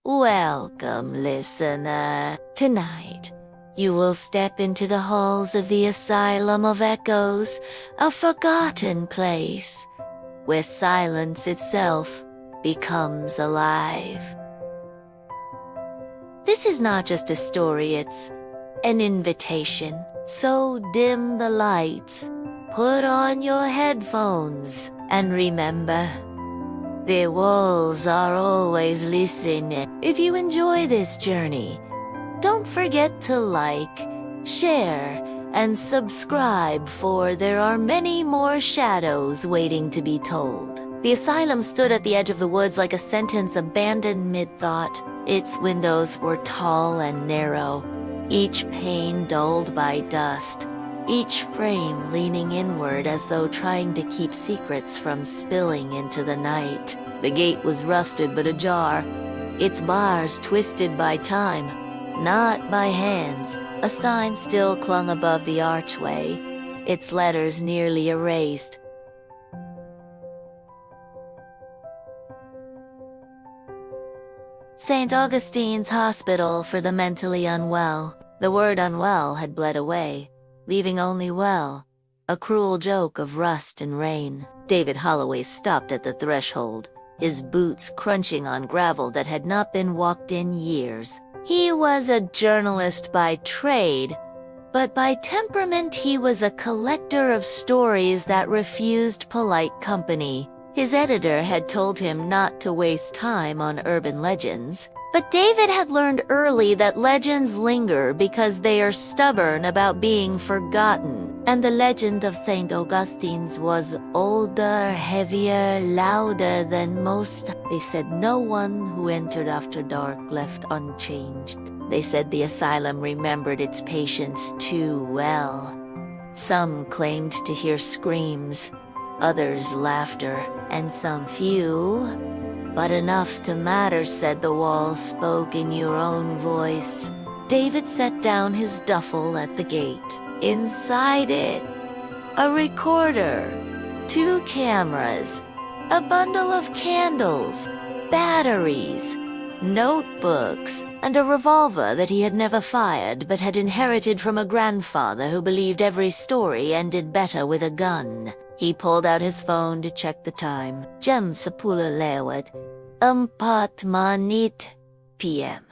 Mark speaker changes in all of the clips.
Speaker 1: Welcome, listener. Tonight, you will step into the halls of the Asylum of Echoes, a forgotten place, where silence itself becomes alive. This is not just a story, it's an invitation. So dim the lights, put on your headphones, and remember, the walls are always listening. If you enjoy this journey, don't forget to like, share, and subscribe, for there are many more shadows waiting to be told. The asylum stood at the edge of the woods like a sentence abandoned mid-thought. Its windows were tall and narrow, each pane dulled by dust, each frame leaning inward as though trying to keep secrets from spilling into the night. The gate was rusted but ajar, its bars twisted by time, not by hands. A sign still clung above the archway, its letters nearly erased. St. Augustine's Hospital for the Mentally Unwell. The word unwell had bled away, leaving only well, a cruel joke of rust and rain. David Holloway stopped at the threshold, his boots crunching on gravel that had not been walked in years. He was a journalist by trade, but by temperament he was a collector of stories that refused polite company. His editor had told him not to waste time on urban legends, but David had learned early that legends linger because they are stubborn about being forgotten. And the legend of St. Augustine's was older, heavier, louder than most. They said no one who entered after dark left unchanged. They said the asylum remembered its patients too well. Some claimed to hear screams, others laughter, and some few, but enough to matter, said the walls spoke in your own voice. David set down his duffel at the gate. Inside it, a recorder, 2 cameras, a bundle of candles, batteries, notebooks, and a revolver that he had never fired but had inherited from a grandfather who believed every story ended better with a gun. He pulled out his phone to check the time. Jam 10 lewat 4 menit p.m.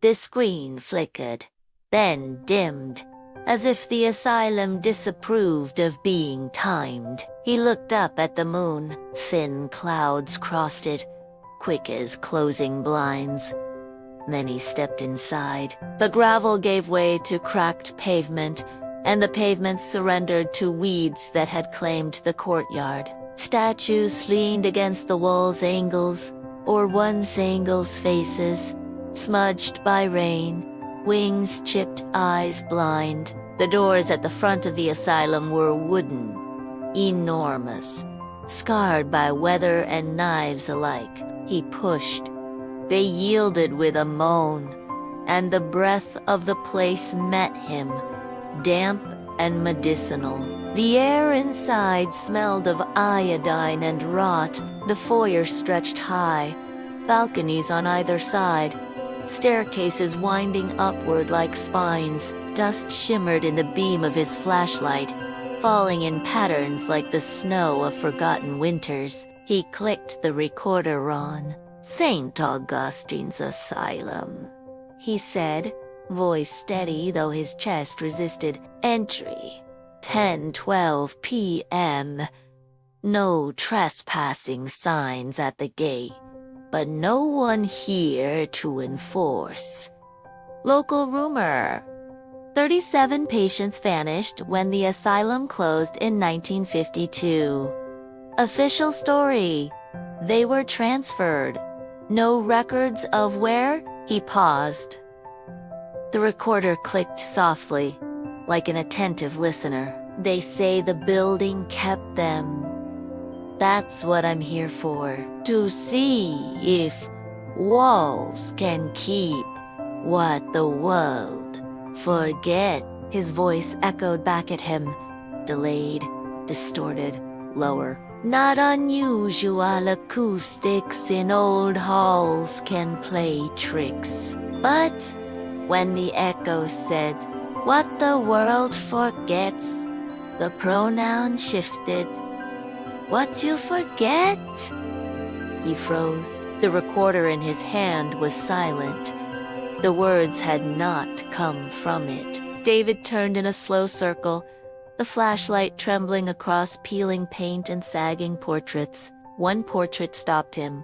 Speaker 1: The screen flickered, then dimmed, as if the asylum disapproved of being timed. He looked up at the moon. Thin clouds crossed it, quick as closing blinds. Then he stepped inside. The gravel gave way to cracked pavement, and the pavement surrendered to weeds that had claimed the courtyard. Statues leaned against the wall's angles, or once angles' faces, smudged by rain, wings chipped, eyes blind. The doors at the front of the asylum were wooden, enormous, scarred by weather and knives alike. He pushed. They yielded with a moan, and the breath of the place met him, damp and medicinal. The air inside smelled of iodine and rot. The foyer stretched high, balconies on either side, staircases winding upward like spines. Dust shimmered in the beam of his flashlight, falling in patterns like the snow of forgotten winters. He clicked the recorder on. St. Augustine's Asylum, he said, voice steady though his chest resisted. Entry, 10:12 p.m. No trespassing signs at the gate, but no one here to enforce. Local rumor. 37 patients vanished when the asylum closed in 1952. Official story. They were transferred. No records of where? He paused. The recorder clicked softly, like an attentive listener. They say the building kept them. That's what I'm here for. To see if walls can keep what the world forget. His voice echoed back at him, delayed, distorted, lower. Not unusual acoustics in old halls can play tricks. But when the echo said, "What the world forgets," the pronoun shifted. "What you forget?" He froze. The recorder in his hand was silent. The words had not come from it. David turned in a slow circle, the flashlight trembling across peeling paint and sagging portraits. One portrait stopped him.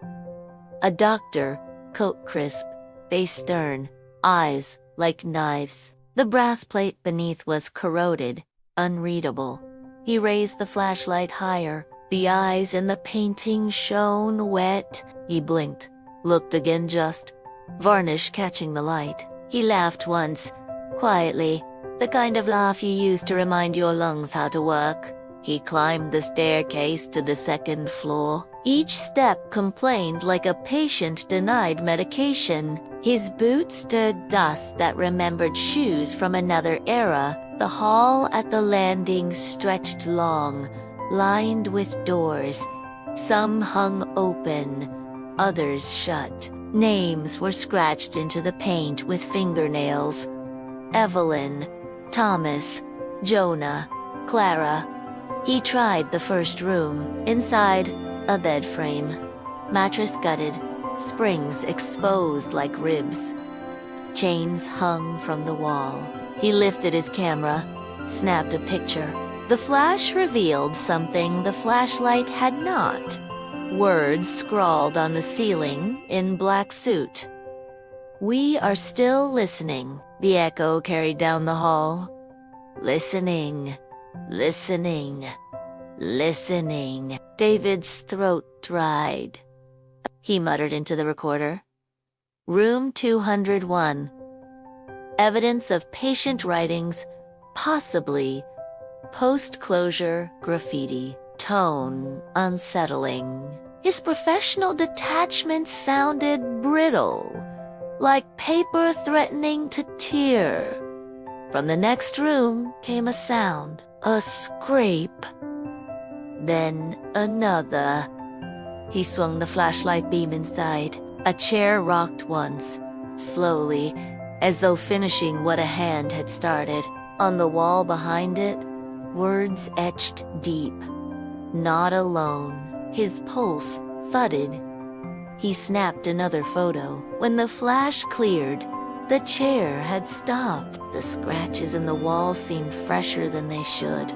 Speaker 1: A doctor, coat crisp, face stern, eyes like knives. The brass plate beneath was corroded, unreadable. He raised the flashlight higher. The eyes in the painting shone wet. He blinked, looked again just. Varnish catching the light. He laughed once, quietly, the kind of laugh you use to remind your lungs how to work. He climbed the staircase to the second floor. Each step complained like a patient denied medication. His boots stirred dust that remembered shoes from another era. The hall at the landing stretched long, lined with doors. Some hung open, others shut. Names were scratched into the paint with fingernails. Evelyn, Thomas, Jonah, Clara. He tried the first room. Inside, a bed frame. Mattress gutted, springs exposed like ribs. Chains hung from the wall. He lifted his camera, snapped a picture. The flash revealed something the flashlight had not. Words scrawled on the ceiling in black suit. "We are still listening," the echo carried down the hall. "Listening, listening, listening." David's throat dried. He muttered into the recorder. Room 201. Evidence of patient writings, possibly post-closure graffiti. Tone unsettling. His professional detachment sounded brittle, like paper threatening to tear. From the next room came a sound, a scrape, then another. He swung the flashlight beam inside. A chair rocked once, slowly, as though finishing what a hand had started. On the wall behind it, words etched deep. "Not alone." His pulse thudded. He snapped another photo. When the flash cleared, the chair had stopped. The scratches in the wall seemed fresher than they should.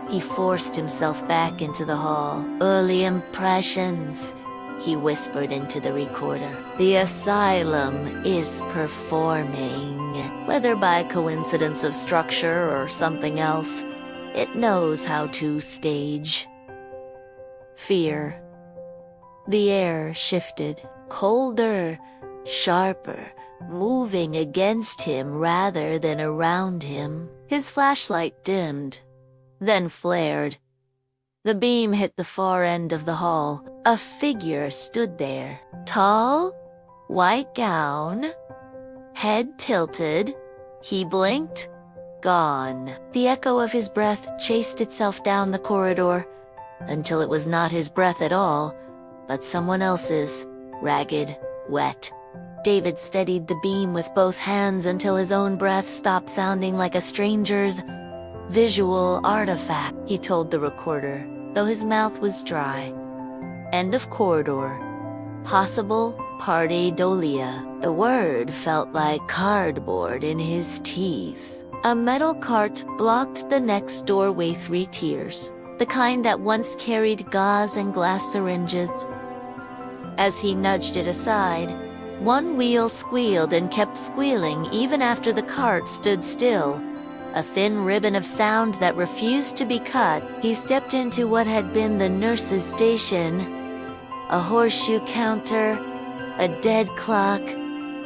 Speaker 1: He forced himself back into the hall. "Early impressions," he whispered into the recorder. "The asylum is performing. Whether by coincidence of structure or something else, it knows how to stage." Fear. The air shifted, colder, sharper, moving against him rather than around him. His flashlight dimmed, then flared. The beam hit the far end of the hall. A figure stood there, tall, white gown, head tilted. He blinked, gone. The echo of his breath chased itself down the corridor, until it was not his breath at all, but someone else's, ragged, wet. David steadied the beam with both hands until his own breath stopped sounding like a stranger's. "Visual artifact," he told the recorder, though his mouth was dry. End of corridor. Possible pareidolia. The word felt like cardboard in his teeth. A metal cart blocked the next doorway 3 tiers. The kind that once carried gauze and glass syringes. As he nudged it aside, one wheel squealed and kept squealing even after the cart stood still. A thin ribbon of sound that refused to be cut. He stepped into what had been the nurse's station. A horseshoe counter, a dead clock,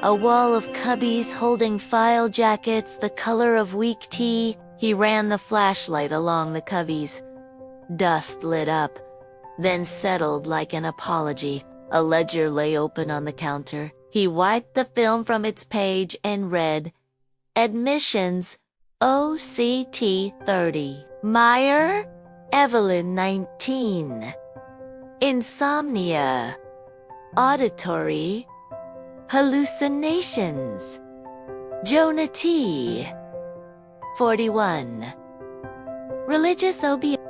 Speaker 1: a wall of cubbies holding file jackets the color of weak tea. He ran the flashlight along the cubbies. Dust lit up, then settled like an apology. A ledger lay open on the counter. He wiped the film from its page and read, "Admissions, OCT 30. Meyer, Evelyn 19. insomnia, auditory hallucinations. Jonah T. 41. Religious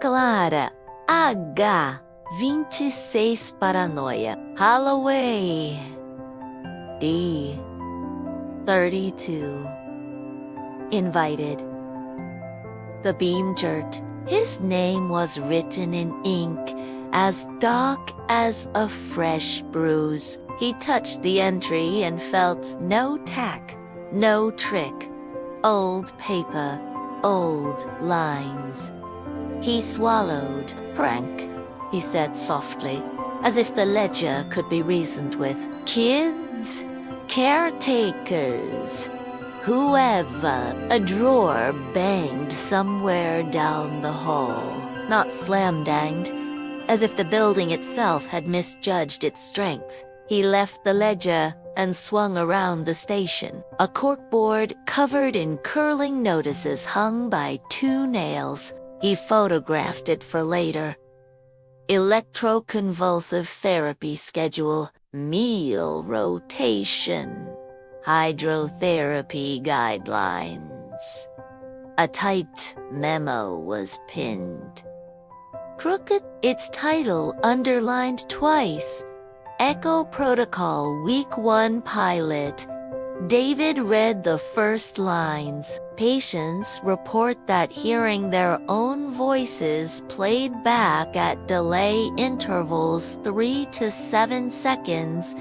Speaker 1: Clara H. 26 Paranoia. Holloway D. 32. Invited. The beam jerked. His name was written in ink, as dark as a fresh bruise. He touched the entry and felt no tack, no trick. Old paper, old lines. He swallowed. Prank, he said softly, as if the ledger could be reasoned with. Kids, caretakers, whoever. A drawer banged somewhere down the hall. Not slam-danged, as if the building itself had misjudged its strength. He left the ledger and swung around the station. A corkboard covered in curling notices hung by 2 nails. He photographed it for later. Electroconvulsive therapy schedule, meal rotation, hydrotherapy guidelines. A typed memo was pinned. Crooked, its title underlined twice. Echo Protocol Week 1 Pilot. David read the first lines. Patients report that hearing their own voices played back at delay intervals 3 to 7 seconds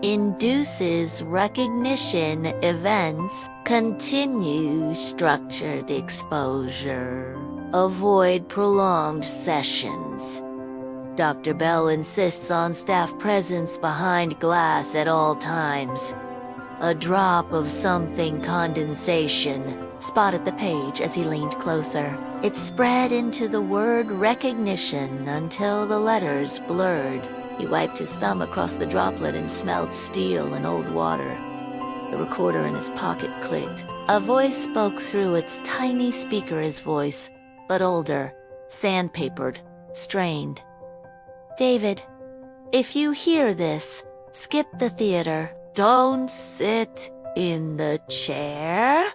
Speaker 1: induces recognition events. Continue structured exposure. Avoid prolonged sessions. Dr. Bell insists on staff presence behind glass at all times. A drop of something condensation spotted the page as he leaned closer. It spread into the word recognition until the letters blurred. He wiped his thumb across the droplet and smelled steel and old water. The recorder in his pocket clicked. A voice spoke through its tiny speaker, his voice, but older, sandpapered, strained. David, if you hear this, skip the theater. Don't sit in the chair.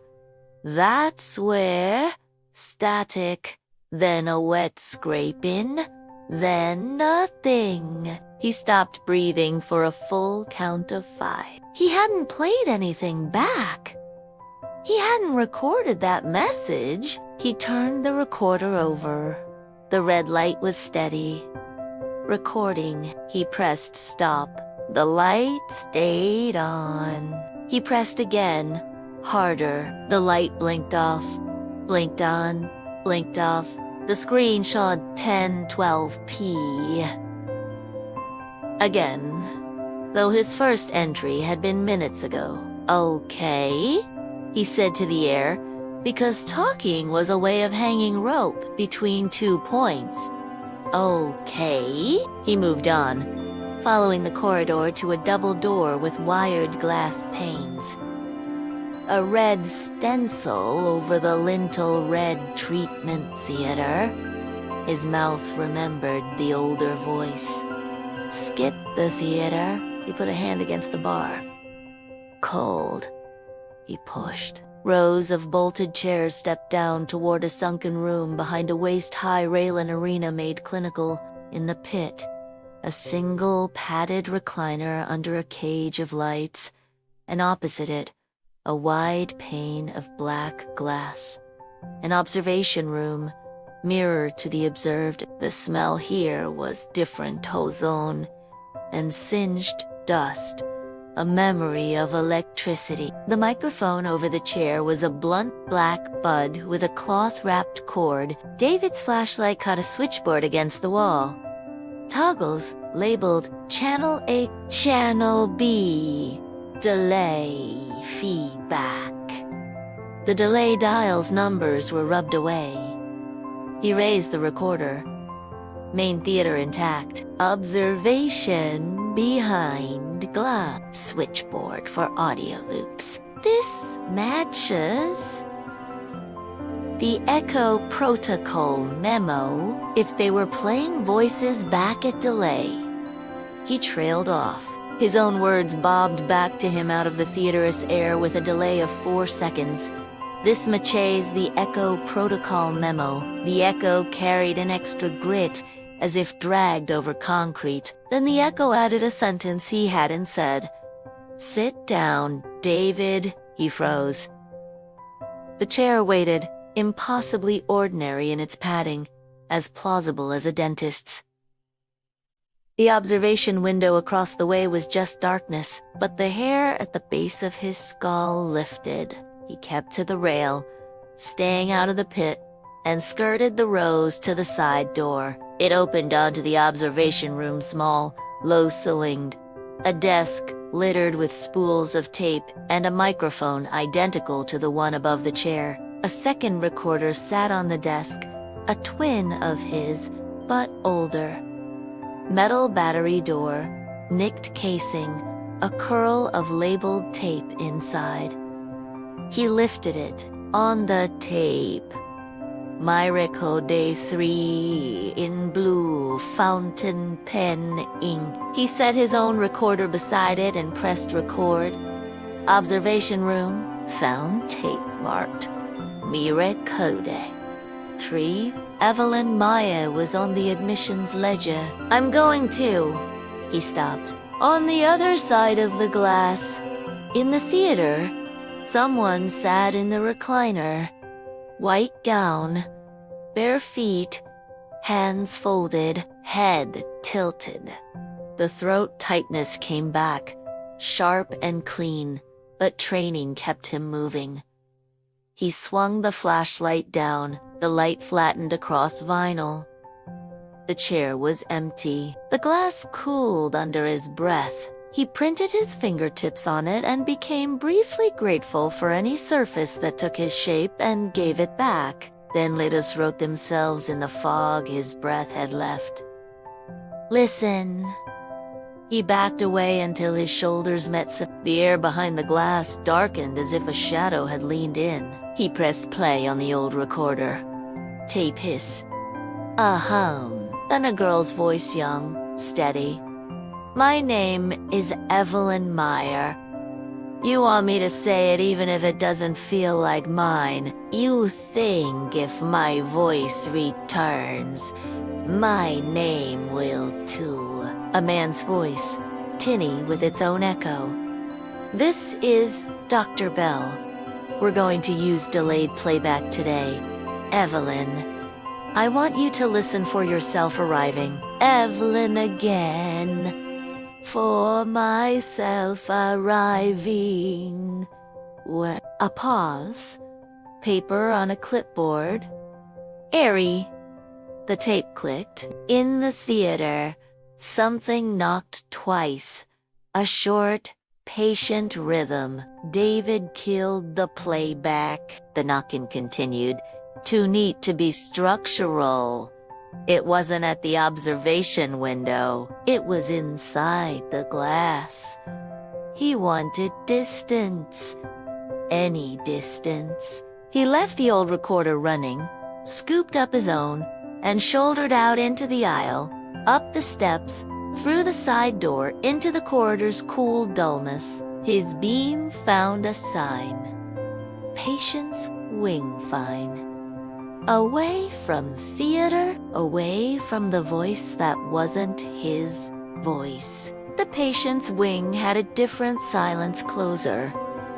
Speaker 1: That's where. Static, then a wet scraping, then nothing. He stopped breathing for a full count of 5. He hadn't played anything back. He hadn't recorded that message. He turned the recorder over. The red light was steady. Recording. He pressed stop. The light stayed on. He pressed again, harder. The light blinked off, blinked on, blinked off. The screen showed 10:12p. Again, though his first entry had been minutes ago. Okay, he said to the air, because talking was a way of hanging rope between 2 points. Okay, he moved on, following the corridor to a double door with wired glass panes. A red stencil over the lintel read treatment theater. His mouth remembered the older voice. Skip the theater. He put a hand against the bar. Cold. He pushed. Rows of bolted chairs stepped down toward a sunken room behind a waist-high rail and arena made clinical. In the pit, a single padded recliner under a cage of lights, and opposite it, a wide pane of black glass. An observation room, mirror to the observed. The smell here was different ozone and singed dust, a memory of electricity. The microphone over the chair was a blunt black bud with a cloth-wrapped cord. David's flashlight caught a switchboard against the wall. Toggles labeled Channel A, Channel B, Delay, Feedback. The delay dial's numbers were rubbed away. He raised the recorder. Main theater intact. Observation behind glass. Switchboard for audio loops. This matches. The Echo Protocol memo, if they were playing voices back at delay. He trailed off. His own words bobbed back to him out of the theater's air with a delay of 4 seconds. This matches the Echo Protocol memo. The Echo carried an extra grit, as if dragged over concrete. Then the Echo added a sentence he hadn't said. "Sit down, David." He froze. The chair waited, impossibly ordinary in its padding, as plausible as a dentist's. The observation window across the way was just darkness, but the hair at the base of his skull lifted. He kept to the rail, staying out of the pit, and skirted the rows to the side door. It opened onto the observation room, small, low-ceilinged. A desk littered with spools of tape and a microphone identical to the one above the chair. A second recorder sat on the desk, a twin of his, but older. Metal battery door, nicked casing, a curl of labeled tape inside. He lifted it. On the tape, "My record day 3 in blue fountain pen ink." He set his own recorder beside it and pressed record. Observation room, found tape marked "Mi record 3. Evelyn Maya was on the admissions ledger. "I'm going to." He stopped. On the other side of the glass, in the theater, someone sat in the recliner. White gown, bare feet, hands folded, head tilted. The throat tightness came back, sharp and clean, but training kept him moving. He swung the flashlight down, the light flattened across vinyl. The chair was empty. The glass cooled under his breath. He printed his fingertips on it and became briefly grateful for any surface that took his shape and gave it back. Then letters wrote themselves in the fog his breath had left. "Listen." He backed away until his shoulders met the air behind the glass darkened as if a shadow had leaned in. He pressed play on the old recorder. Tape hiss. A hum. Then a girl's voice, young, steady. "My name is Evelyn Meyer. You want me to say it even if it doesn't feel like mine. You think if my voice returns, my name will too." A man's voice, tinny with its own echo. "This is Dr. Bell. We're going to use delayed playback today. Evelyn, I want you to listen for yourself arriving. Evelyn again. For myself arriving." What? A pause. Paper on a clipboard. "Airy." The tape clicked. In the theater, something knocked twice. A short, patient rhythm. David killed the playback. The knocking continued. Too neat to be structural. It wasn't at the observation window. It was inside the glass. He wanted distance. Any distance. He left the old recorder running, scooped up his own, and shouldered out into the aisle, up the steps, through the side door, into the corridor's cool dullness. His beam found a sign. Patience Wing Fine. Away from theater, away from the voice that wasn't his voice. The patient's wing had a different silence closer.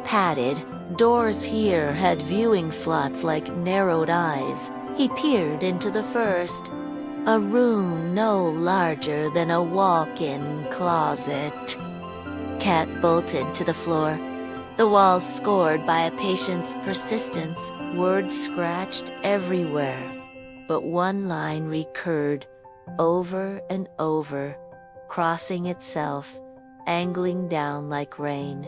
Speaker 1: Padded, doors here had viewing slots like narrowed eyes. He peered into the first. A room no larger than a walk-in closet. Cat bolted to the floor. The walls scored by a patient's persistence, words scratched everywhere. But one line recurred, over and over, crossing itself, angling down like rain.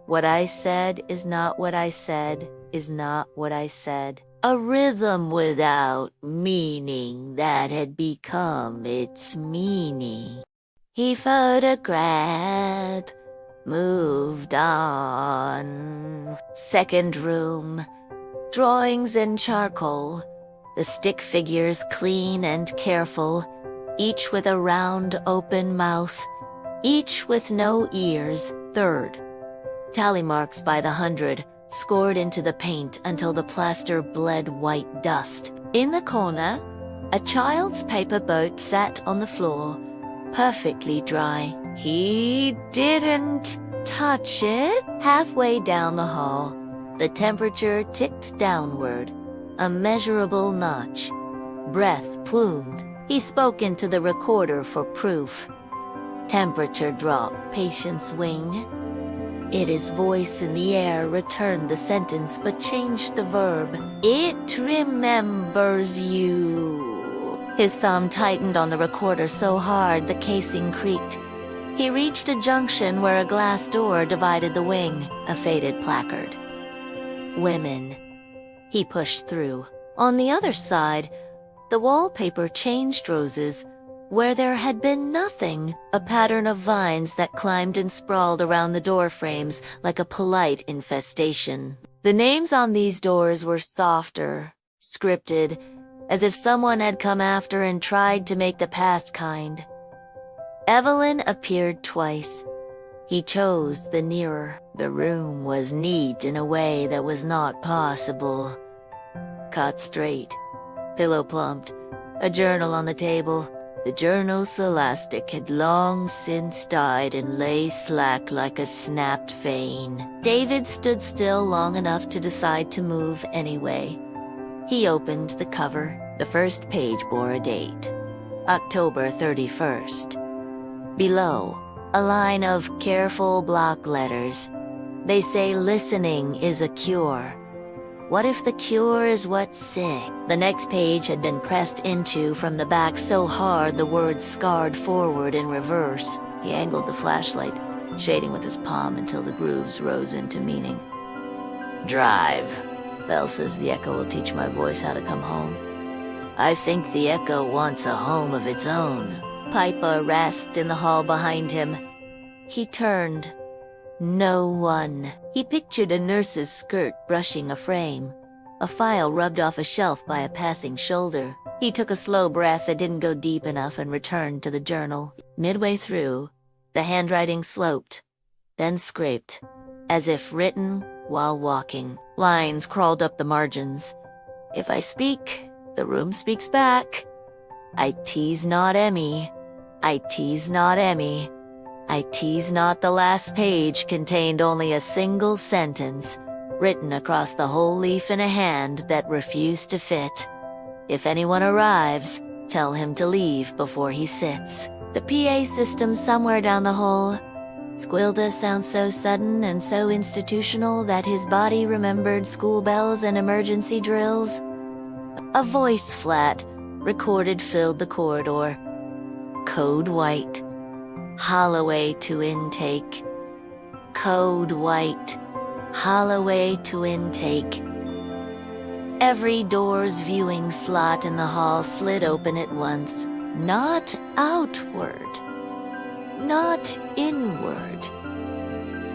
Speaker 1: What I said is not what I said, is not what I said. A rhythm without meaning that had become its meaning. He photographed, moved on. Second room, Drawings in charcoal, the stick figures clean and careful, each with a round open mouth, each with no ears. Third, tally marks by the 100, scored into the paint until the plaster bled white dust. In the corner, a child's paper boat sat on the floor, perfectly dry. He didn't touch it. Halfway down the hall, the temperature ticked downward, a measurable notch. Breath plumed. He spoke into the recorder for proof. Temperature drop, patience wing. His voice in the air returned the sentence but changed the verb. It remembers you. His thumb tightened on the recorder so hard the casing creaked. He reached a junction where a glass door divided the wing, a faded placard. Women. He pushed through. On the other side, the wallpaper changed roses where there had been nothing, a pattern of vines that climbed and sprawled around the door frames like a polite infestation. The names on these doors were softer, scripted, as if someone had come after and tried to make the past kind. Evelyn appeared twice. He chose the nearer. The room was neat in a way that was not possible. Cut straight. Pillow plumped. A journal on the table. The journal Scholastic had long since died and lay slack like a snapped vein. David stood still long enough to decide to move anyway. He opened the cover. The first page bore a date. October 31st. Below, a line of careful block letters. They say listening is a cure. What if the cure is what's sick? The next page had been pressed into from the back so hard the words scarred forward in reverse. He angled the flashlight, shading with his palm until the grooves rose into meaning. Drive. Bell says the echo will teach my voice how to come home. I think the echo wants a home of its own. Piper rasped in the hall behind him. He turned. No one. He pictured a nurse's skirt brushing a frame, a file rubbed off a shelf by a passing shoulder. He took a slow breath that didn't go deep enough and returned to the journal. Midway through, the handwriting sloped, then scraped, as if written while walking. Lines crawled up the margins. If I speak, the room speaks back. I tease not Emmy. I tease not Emmy. I tease not. The last page contained only a single sentence, written across the whole leaf in a hand that refused to fit. If anyone arrives, tell him to leave before he sits. The PA system somewhere down the hall. Squilda sounds so sudden and so institutional that his body remembered school bells and emergency drills. A voice flat, recorded, filled the corridor. Code white. Holloway to intake. Code white. Holloway to intake. Every door's viewing slot in the hall slid open at once. Not outward. Not inward.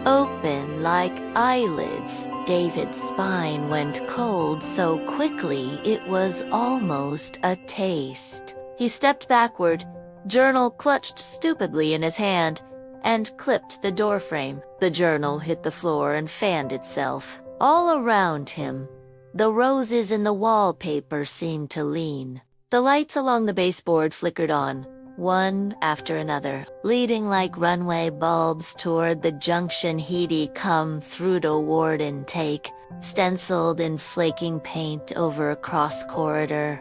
Speaker 1: Open like eyelids. David's spine went cold so quickly it was almost a taste. He stepped backward, journal clutched stupidly in his hand, and clipped the doorframe. The journal hit the floor and fanned itself. All around him, the roses in the wallpaper seemed to lean. The lights along the baseboard flickered on, one after another, leading like runway bulbs toward the junction he'd come through to ward intake, stenciled in flaking paint over a cross corridor.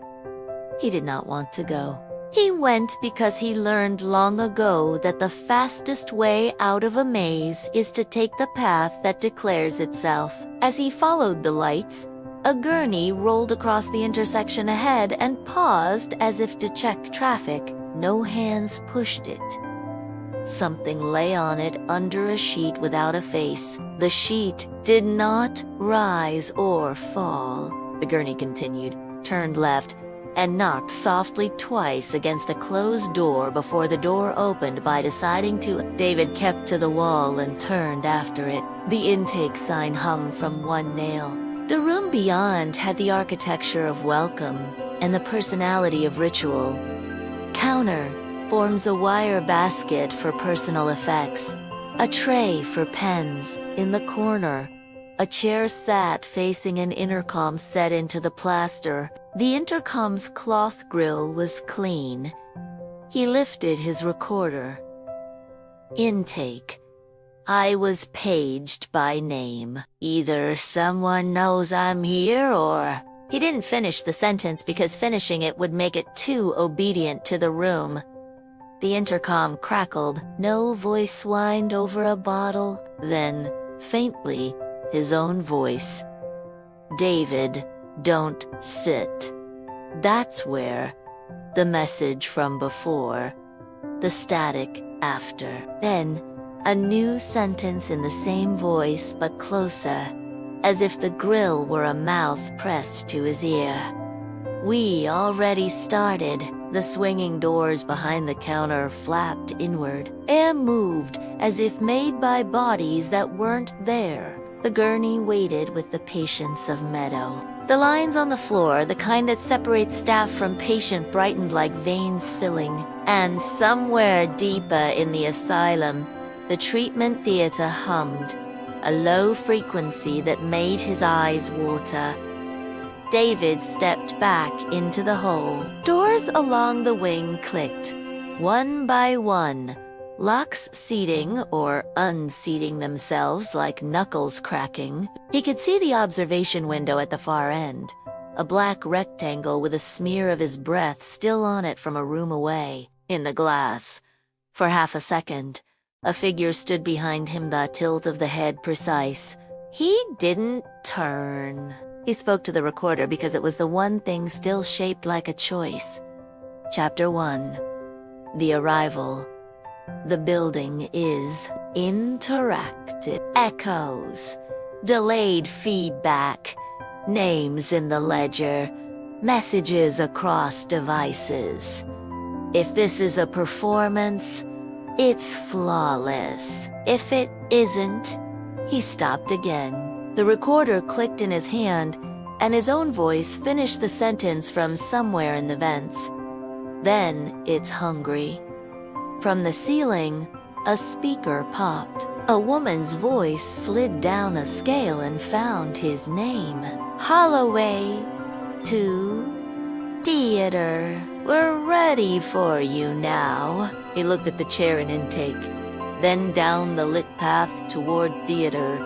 Speaker 1: He did not want to go. He went because he learned long ago that the fastest way out of a maze is to take the path that declares itself. As he followed the lights, a gurney rolled across the intersection ahead and paused as if to check traffic. No hands pushed it. Something lay on it under a sheet without a face. The sheet did not rise or fall. The gurney continued, turned left, and knocked softly twice against a closed door before the door opened by deciding to. David kept to the wall and turned after it. The intake sign hung from one nail. The room beyond had the architecture of welcome and the personality of ritual. Counter forms a wire basket for personal effects, a tray for pens. In the corner, a chair sat facing an intercom set into the plaster. The intercom's cloth grill was clean. He lifted his recorder. Intake. I was paged by name. Either someone knows I'm here or... He didn't finish the sentence because finishing it would make it too obedient to the room. The intercom crackled. No voice whined over a bottle. Then, faintly, his own voice. David, don't sit. That's where. The message from before. The static after. Then, a new sentence in the same voice but closer, as if the grill were a mouth pressed to his ear. We already started. The swinging doors behind the counter flapped inward. Air moved as if made by bodies that weren't there. The gurney waited with the patience of meadow. The lines on the floor, the kind that separates staff from patient, brightened like veins filling. And somewhere deeper in the asylum, the treatment theater hummed, a low frequency that made his eyes water. David stepped back into the hole. Doors along the wing clicked, one by one, locks seating or unseating themselves like knuckles cracking. He could see the observation window at the far end, a black rectangle with a smear of his breath still on it from a room away, in the glass. For half a second, a figure stood behind him, the tilt of the head precise. He didn't turn. He spoke to the recorder because it was the one thing still shaped like a choice. Chapter 1. The Arrival. The building is interactive. Echoes. Delayed feedback. Names in the ledger. Messages across devices. If this is a performance, it's flawless. If it isn't... He stopped again. The recorder clicked in his hand, and his own voice finished the sentence from somewhere in the vents. Then it's hungry. From the ceiling, a speaker popped. A woman's voice slid down a scale and found his name. Holloway to theater. We're ready for you now. He looked at the chair in intake, then down the lit path toward theater,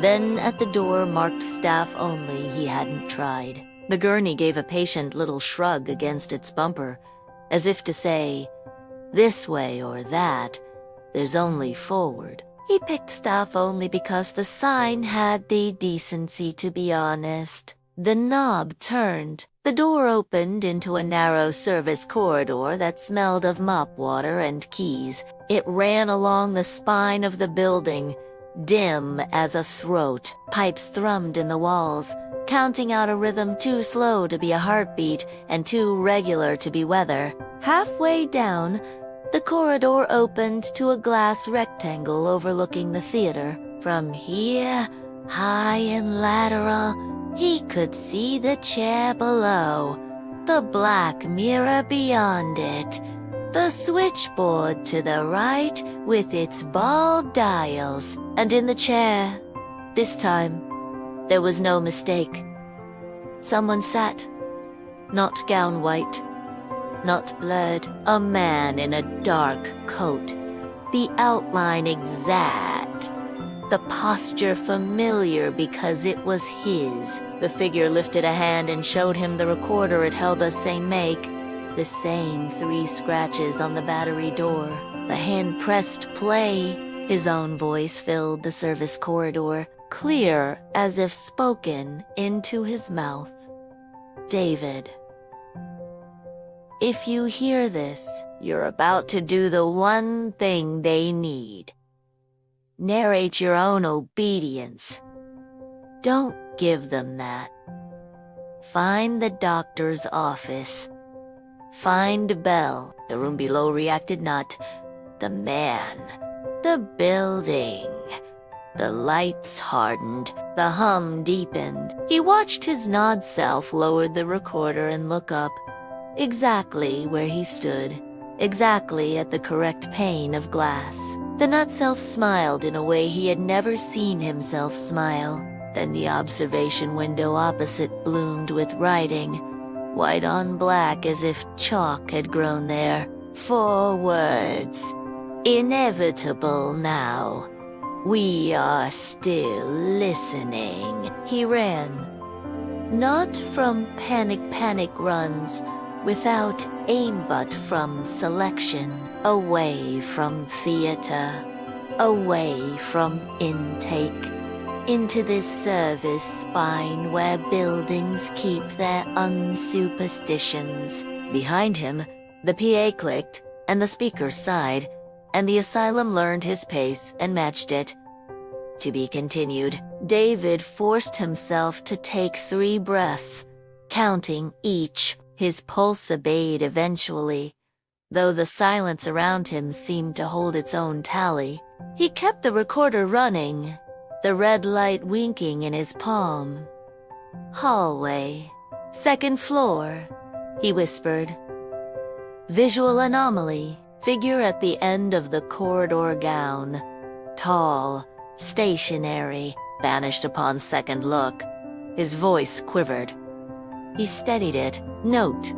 Speaker 1: then at the door marked staff only he hadn't tried. The gurney gave a patient little shrug against its bumper, as if to say, this way or that, there's only forward. He picked staff only because the sign had the decency to be honest. The knob turned. The door opened into a narrow service corridor that smelled of mop water and keys. It ran along the spine of the building, dim as a throat. Pipes thrummed in the walls, counting out a rhythm too slow to be a heartbeat and too regular to be weather. Halfway down, the corridor opened to a glass rectangle overlooking the theater. From here, high and lateral, he could see the chair below, the black mirror beyond it, the switchboard to the right with its ball dials, and in the chair, this time, there was no mistake. Someone sat, not gown white, not blurred, a man in a dark coat, the outline exact, the posture familiar because it was his. The figure lifted a hand and showed him the recorder it held the same make, the same 3 scratches on the battery door. The hand pressed play. His own voice filled the service corridor, clear as if spoken into his mouth. David. If you hear this, you're about to do the one thing they need. Narrate your own obedience. Don't give them that. Find the doctor's office. Find Bell. The room below reacted not. The man. The building. The lights hardened, the hum deepened. He watched his nod self lower the recorder and look up, exactly where he stood, exactly at the correct pane of glass. The nut self smiled in a way he had never seen himself smile. Then the observation window opposite bloomed with writing, white on black as if chalk had grown there. 4 words. Inevitable now. We are still listening. He ran. Not from panic runs, without aim but from selection. Away from theater. Away from intake. Into this service spine where buildings keep their unsuperstitions. Behind him, the PA clicked, and the speaker sighed, and the asylum learned his pace and matched it. To be continued. David forced himself to take 3 breaths, counting each. His pulse obeyed eventually, though the silence around him seemed to hold its own tally. He kept the recorder running, the red light winking in his palm. Hallway. 2nd floor, he whispered. Visual anomaly. Figure at the end of the corridor gown. Tall, stationary, vanished upon second look. His voice quivered. He steadied it. Note.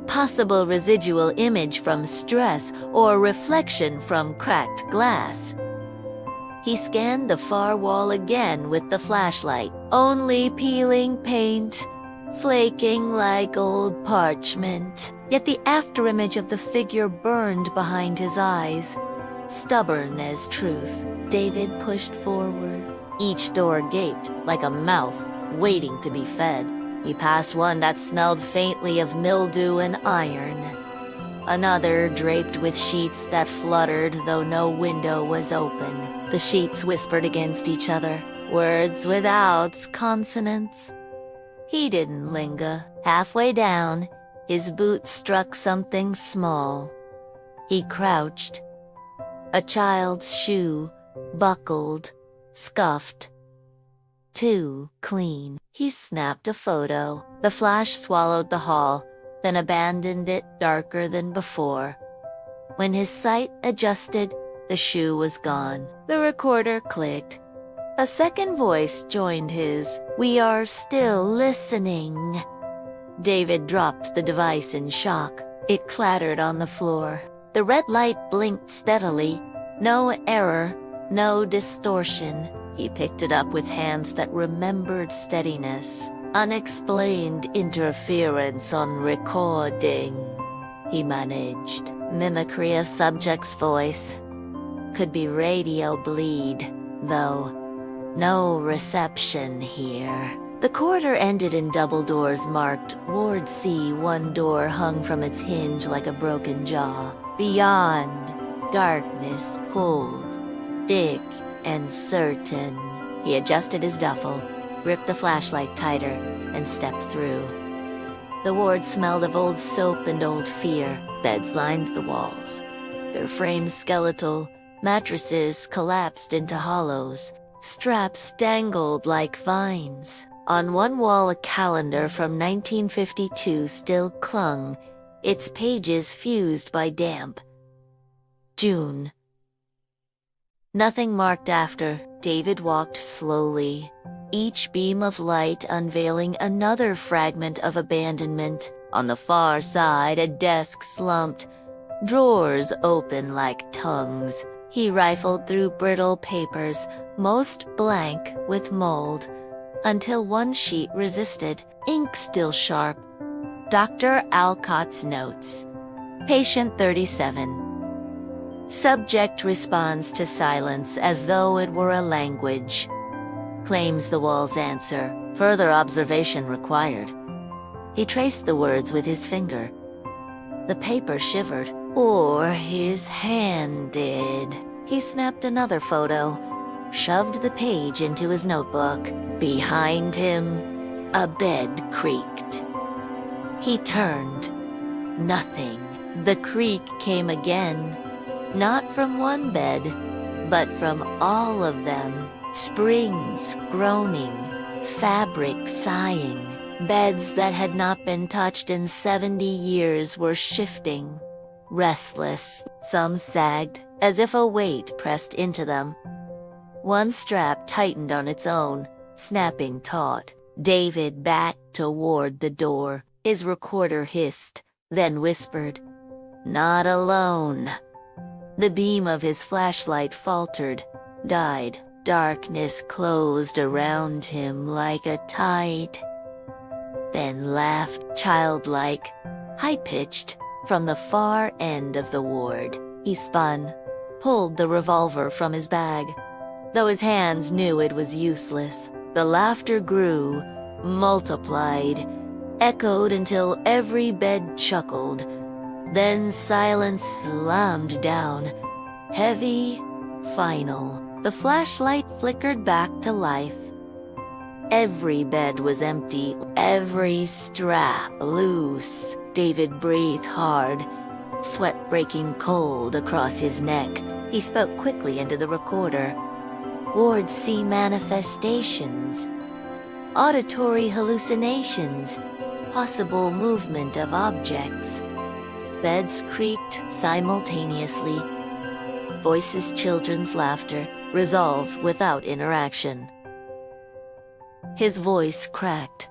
Speaker 1: Possible residual image from stress or reflection from cracked glass. He scanned the far wall again with the flashlight. Only peeling paint, flaking like old parchment. Yet the afterimage of the figure burned behind his eyes, stubborn as truth. David pushed forward. Each door gaped like a mouth waiting to be fed. He passed one that smelled faintly of mildew and iron. Another draped with sheets that fluttered though no window was open. The sheets whispered against each other, words without consonants. He didn't linger. Halfway down, his boot struck something small. He crouched. A child's shoe, buckled, scuffed. Too clean. He snapped a photo. The flash swallowed the hall, then abandoned it darker than before. When his sight adjusted, the shoe was gone. The recorder clicked. A second voice joined his. We are still listening. David dropped the device in shock. It clattered on the floor. The red light blinked steadily. No error, no distortion. He picked it up with hands that remembered steadiness. Unexplained interference on recording. He managed. Mimicry of subject's voice. Could be radio bleed, though. No reception here. The corridor ended in double doors marked Ward C. One door hung from its hinge like a broken jaw. Beyond, darkness pulled, thick and certain. He adjusted his duffel, gripped the flashlight tighter, and stepped through. The ward smelled of old soap and old fear. Beds lined the walls. Their frames skeletal, mattresses collapsed into hollows. Straps dangled like vines. On one wall a calendar from 1952 still clung, its pages fused by damp. June. Nothing marked after. David walked slowly, each beam of light unveiling another fragment of abandonment. On the far side, a desk slumped, drawers open like tongues. He rifled through brittle papers, most blank with mold, until one sheet resisted, ink still sharp. Dr. Alcott's notes. Patient 37. Subject responds to silence as though it were a language. Claims the wall's answer. Further observation required. He traced the words with his finger. The paper shivered, or his hand did. He snapped another photo, shoved the page into his notebook. Behind him, a bed creaked. He turned. Nothing. The creak came again. Not from one bed, but from all of them. Springs groaning, fabric sighing. Beds that had not been touched in 70 years were shifting. Restless, some sagged, as if a weight pressed into them. One strap tightened on its own, snapping taut. David backed toward the door. His recorder hissed, then whispered, "Not alone." The beam of his flashlight faltered, died. Darkness closed around him like a tide. Then laughed, childlike, high-pitched, from the far end of the ward. He spun, pulled the revolver from his bag. Though his hands knew it was useless, the laughter grew, multiplied, echoed until every bed chuckled. Then silence slammed down, heavy, final. The flashlight flickered back to life. Every bed was empty, every strap loose. David breathed hard, sweat breaking cold across his neck. He spoke quickly into the recorder. Wards see manifestations, auditory hallucinations, possible movement of objects. Beds creaked simultaneously. Voices, children's laughter, resolve without interaction. His voice cracked.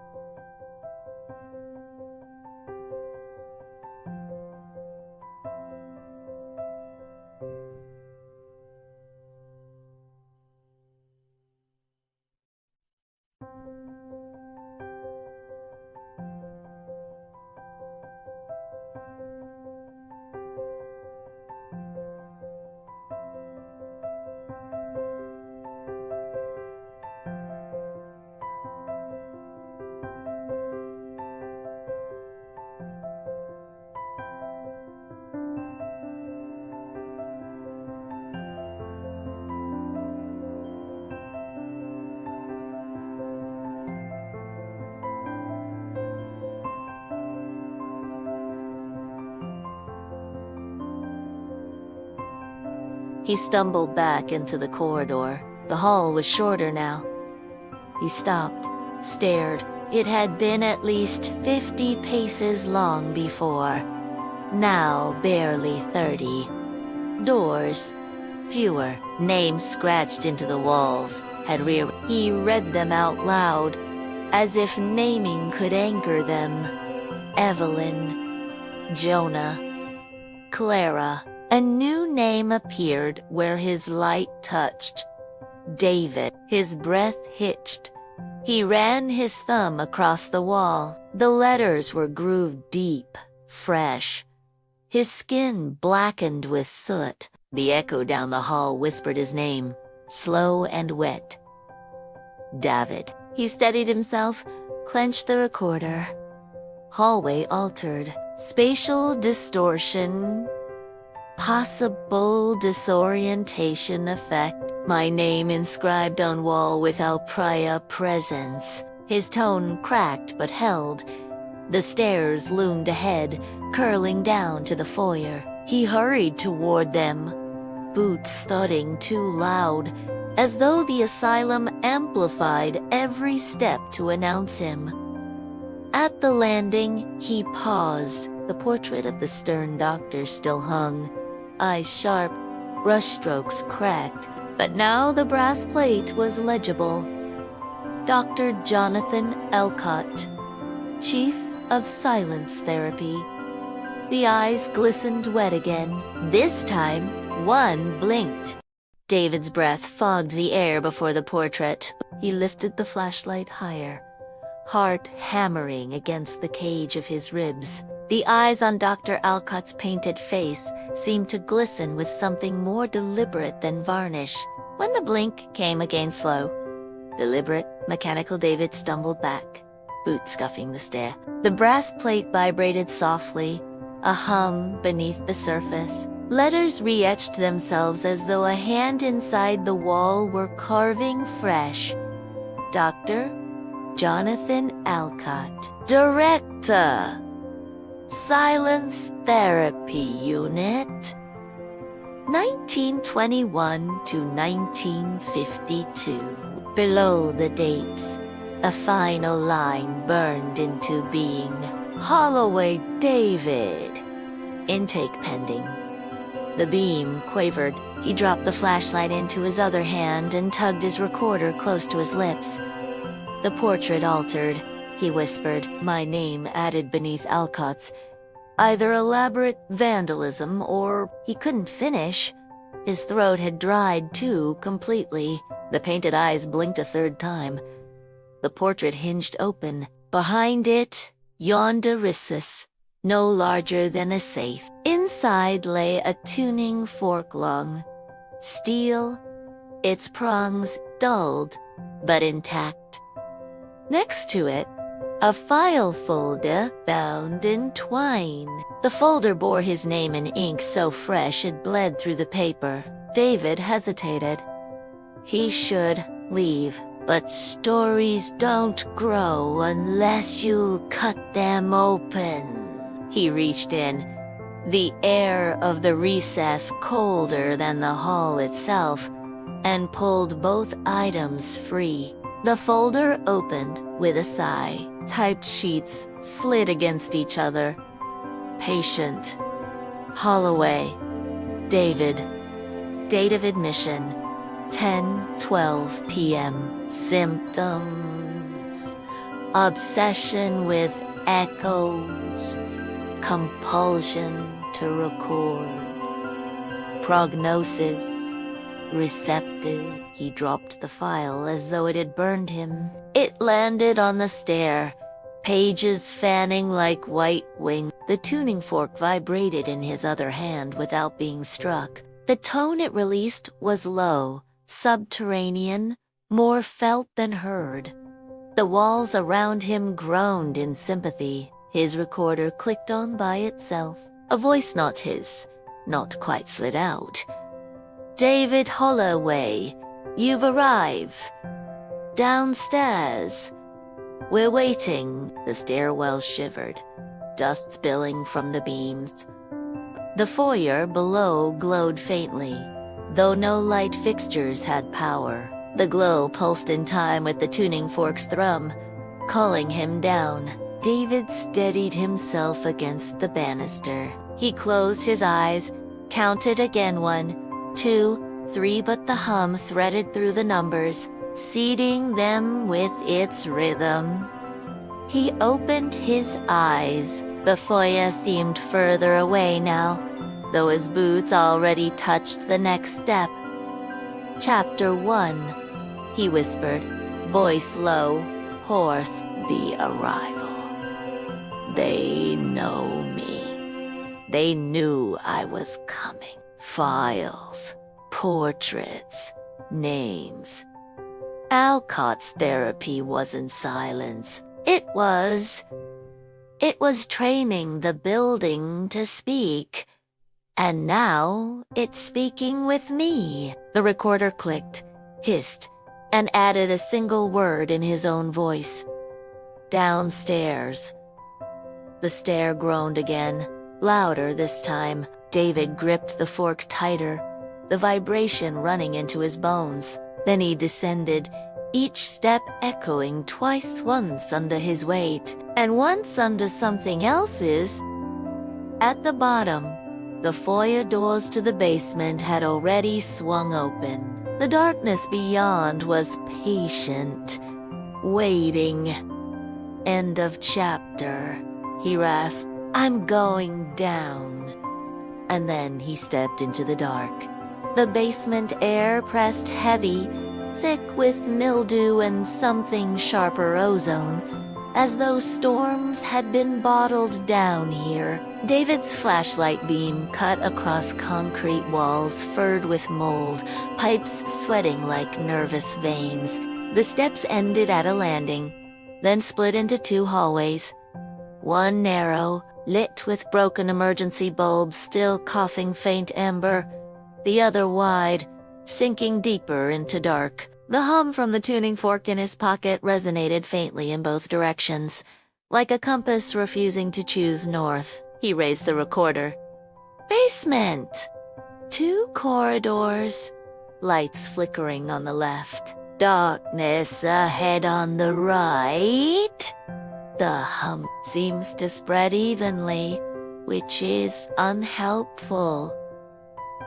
Speaker 1: He stumbled back into the corridor. The hall was shorter now. He stopped, stared. It had been at least 50 paces long before. Now barely 30. Doors, fewer. Names scratched into the walls had He read them out loud, as if naming could anchor them. Evelyn, Jonah, Clara. A new name appeared where his light touched. David. His breath hitched. He ran his thumb across the wall. The letters were grooved deep, fresh. His skin blackened with soot. The echo down the hall whispered his name, slow and wet. David. He steadied himself, clenched the recorder. Hallway altered. Spatial distortion. Possible disorientation effect. My name inscribed on wall without prior presence. His tone cracked but held. The stairs loomed ahead, curling down to the foyer. He hurried toward them, boots thudding too loud, as though the asylum amplified every step to announce him. At the landing, he paused. The portrait of the stern doctor still hung. Eyes sharp, brushstrokes cracked, but now the brass plate was legible. Dr. Jonathan Alcott, Chief of Silence Therapy. The eyes glistened wet again. This time, one blinked. David's breath fogged the air before the portrait. He lifted the flashlight higher, heart hammering against the cage of his ribs. The eyes on Dr. Alcott's painted face seemed to glisten with something more deliberate than varnish. When the blink came again slow, deliberate, mechanical, David stumbled back, boots scuffing the stair. The brass plate vibrated softly, a hum beneath the surface. Letters re-etched themselves as though a hand inside the wall were carving fresh. Dr. Jonathan Alcott. Director. Silence Therapy Unit. 1921 to 1952. Below the dates, a final line burned into being. Holloway David. Intake pending. The beam quavered. He dropped the flashlight into his other hand and tugged his recorder close to his lips. The portrait altered. He whispered, my name added beneath Alcott's. Either elaborate vandalism or he couldn't finish. His throat had dried too, completely. The painted eyes blinked a third time. The portrait hinged open. Behind it, yawned a recess, no larger than a safe. Inside lay a tuning fork long. Steel, its prongs dulled, but intact. Next to it, a file folder bound in twine. The folder bore his name in ink so fresh it bled through the paper. David hesitated. He should leave, but stories don't grow unless you cut them open. He reached in, the air of the recess colder than the hall itself, and pulled both items free. The folder opened with a sigh. Typed sheets slid against each other. Patient. Holloway. David. Date of admission. 10:12 p.m. Symptoms. Obsession with echoes. Compulsion to record. Prognosis. Receptive. He dropped the file as though it had burned him. It landed on the stair, pages fanning like white wings. The tuning fork vibrated in his other hand without being struck. The tone it released was low, subterranean, more felt than heard. The walls around him groaned in sympathy. His recorder clicked on by itself. A voice not his, not quite slid out. David Holloway, you've arrived. Downstairs. We're waiting. The stairwell shivered, dust spilling from the beams. The foyer below glowed faintly, though no light fixtures had power. The glow pulsed in time with the tuning fork's thrum, calling him down. David steadied himself against the banister. He closed his eyes, counted again 1, 2, 3, but the hum threaded through the numbers, seeding them with its rhythm. He opened his eyes. The foyer seemed further away now, though his boots already touched the next step. Chapter 1, he whispered, voice low, hoarse, the arrival. They know me. They knew I was coming. Files, portraits, names. Alcott's therapy wasn't silence. It was training the building to speak. And now it's speaking with me. The recorder clicked, hissed, and added a single word in his own voice. Downstairs. The stair groaned again, louder this time. David gripped the fork tighter, the vibration running into his bones. Then he descended, each step echoing twice, once under his weight, and once under something else's. At the bottom, the foyer doors to the basement had already swung open. The darkness beyond was patient, waiting. End of chapter, he rasped. I'm going down. And then he stepped into the dark. The basement air pressed heavy, thick with mildew and something sharper ozone, as though storms had been bottled down here. David's flashlight beam cut across concrete walls furred with mold, pipes sweating like nervous veins. The steps ended at a landing, then split into 2 hallways. One narrow, lit with broken emergency bulbs still coughing faint amber. The other wide, sinking deeper into dark. The hum from the tuning fork in his pocket resonated faintly in both directions, like a compass refusing to choose north. He raised the recorder. Basement! 2 corridors, lights flickering on the left. Darkness ahead on the right. The hum seems to spread evenly, which is unhelpful.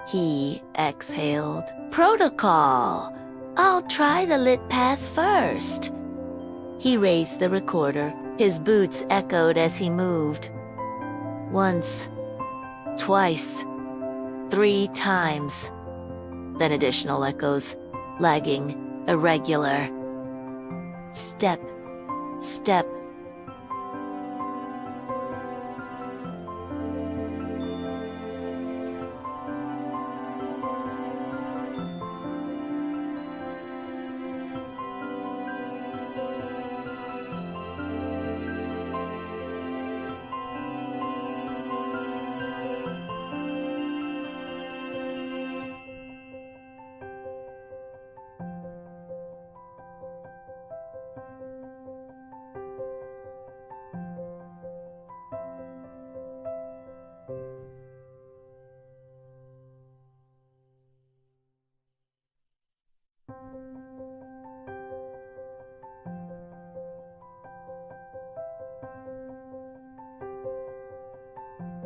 Speaker 1: He exhaled. Protocol. I'll try the lit path first. He raised the recorder. His boots echoed as he moved. Once, twice, 3 times. Then additional echoes, lagging, irregular. Step, step.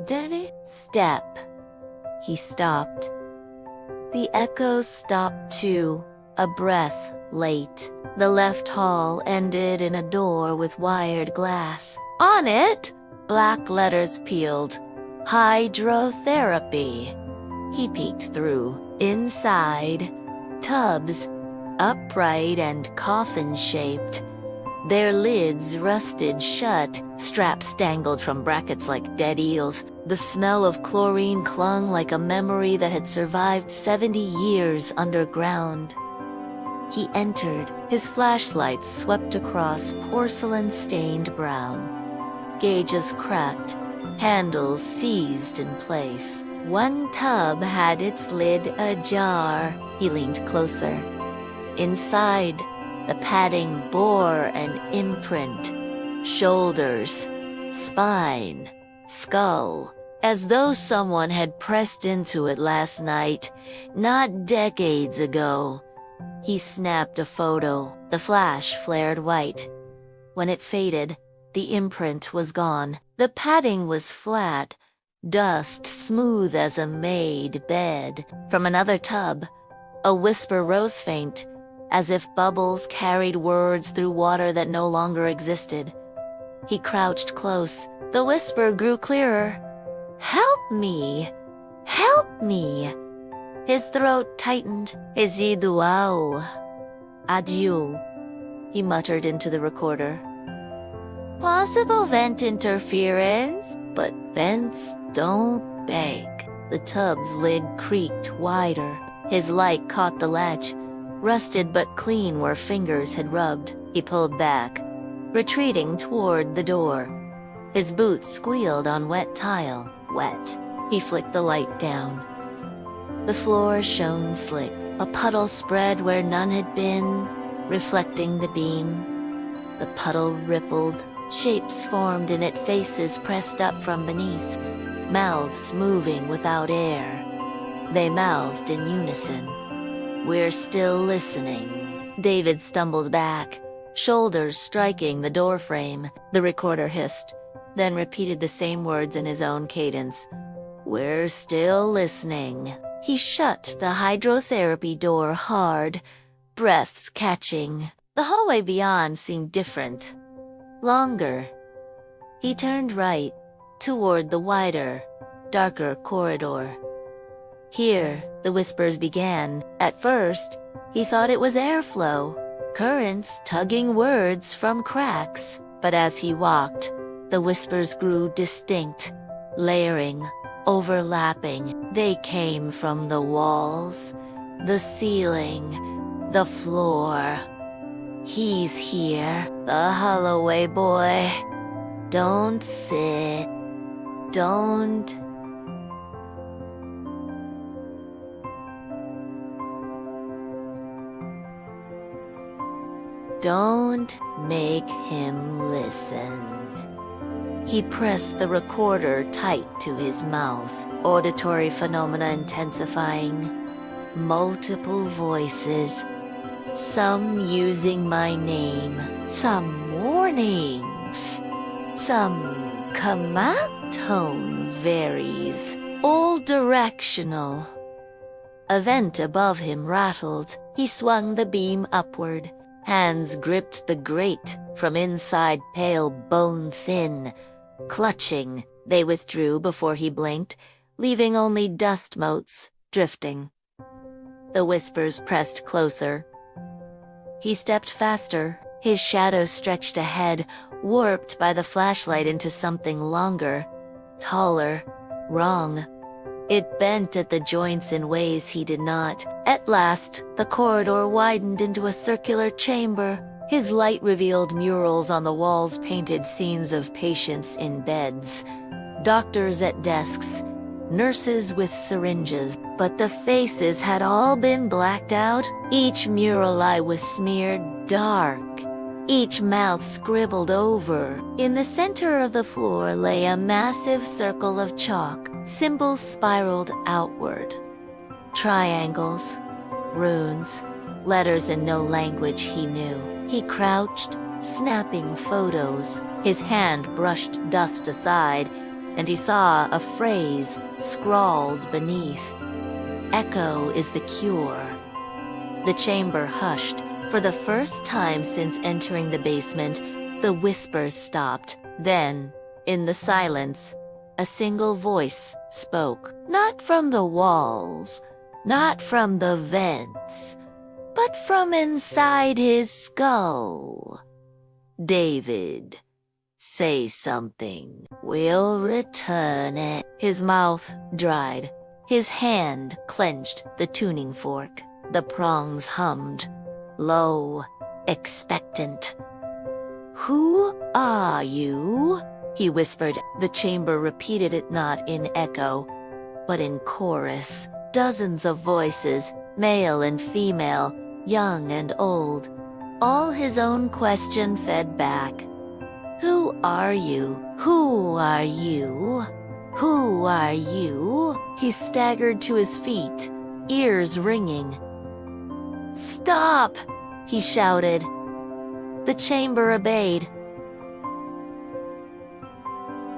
Speaker 1: Daddy, step. He stopped. The echoes stopped too, a breath late. The left hall ended in a door with wired glass. On it, black letters peeled. Hydrotherapy. He peeked through. Inside, tubs, upright and coffin-shaped. Their lids rusted shut, straps dangled from brackets like dead eels. The smell of chlorine clung like a memory that had survived 70 years underground. He entered, his flashlight swept across porcelain-stained brown. Gauges cracked, handles seized in place. One tub had its lid ajar. He leaned closer. Inside, the padding bore an imprint. Shoulders, spine, skull. As though someone had pressed into it last night, not decades ago. He snapped a photo. The flash flared white. When it faded, the imprint was gone. The padding was flat, dust smooth as a made bed. From another tub, a whisper rose faint, as if bubbles carried words through water that no longer existed. He crouched close. The whisper grew clearer. Help me! Help me! His throat tightened. Isiduao. Adieu, he muttered into the recorder. Possible vent interference, but vents don't beg. The tub's lid creaked wider. His light caught the latch, rusted but clean where fingers had rubbed. He pulled back, retreating toward the door. His boots squealed on wet tile. Wet. He flicked the light down. The floor shone slick. A puddle spread where none had been, reflecting the beam. The puddle rippled. Shapes formed in it, faces pressed up from beneath, mouths moving without air. They mouthed in unison. We're still listening. David stumbled back, shoulders striking the doorframe. The recorder hissed, then repeated the same words in his own cadence. We're still listening. He shut the hydrotherapy door hard, breaths catching. The hallway beyond seemed different. Longer. He turned right, toward the wider, darker corridor. Here, the whispers began. At first, he thought it was airflow, currents tugging words from cracks. But as he walked, the whispers grew distinct, layering, overlapping. They came from the walls, the ceiling, the floor. He's here, the Holloway boy. Don't sit. Don't. Don't make him listen. He pressed the recorder tight to his mouth, auditory phenomena intensifying. Multiple voices, some using my name, some warnings, some command tone varies, all directional. A vent above him rattled. He swung the beam upward. Hands gripped the grate, from inside pale bone thin. Clutching, they withdrew before he blinked, leaving only dust motes drifting. The whispers pressed closer. He stepped faster, his shadow stretched ahead, warped by the flashlight into something longer, taller, wrong. It bent at the joints in ways he did not. At last, the corridor widened into a circular chamber. His light revealed murals on the walls painted scenes of patients in beds, doctors at desks, nurses with syringes, but the faces had all been blacked out. Each mural eye was smeared dark, each mouth scribbled over. In the center of the floor lay a massive circle of chalk, symbols spiraled outward. Triangles, runes, letters in no language he knew. He crouched, snapping photos. His hand brushed dust aside, and he saw a phrase scrawled beneath. Echo is the cure. The chamber hushed. For the first time since entering the basement, the whispers stopped. Then, in the silence, a single voice spoke. Not from the walls, not from the vents, but from inside his skull. David, say something. We'll return it. His mouth dried. His hand clenched the tuning fork. The prongs hummed, low, expectant. Who are you? He whispered. The chamber repeated it, not in echo, but in chorus. Dozens of voices, male and female, young and old. All his own question fed back. Who are you? Who are you? Who are you? He staggered to his feet, ears ringing. Stop! He shouted. The chamber obeyed.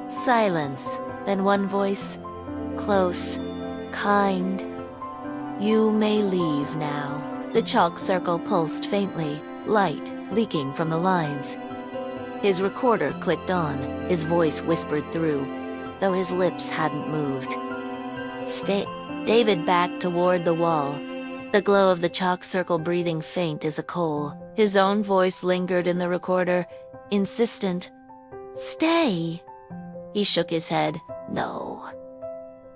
Speaker 1: Silence, then one voice, close, kind. You may leave now. The chalk circle pulsed faintly, light leaking from the lines. His recorder clicked on, his voice whispered through, though his lips hadn't moved. Stay. David backed toward the wall, the glow of the chalk circle breathing faint as a coal. His own voice lingered in the recorder, insistent. Stay. He shook his head. No.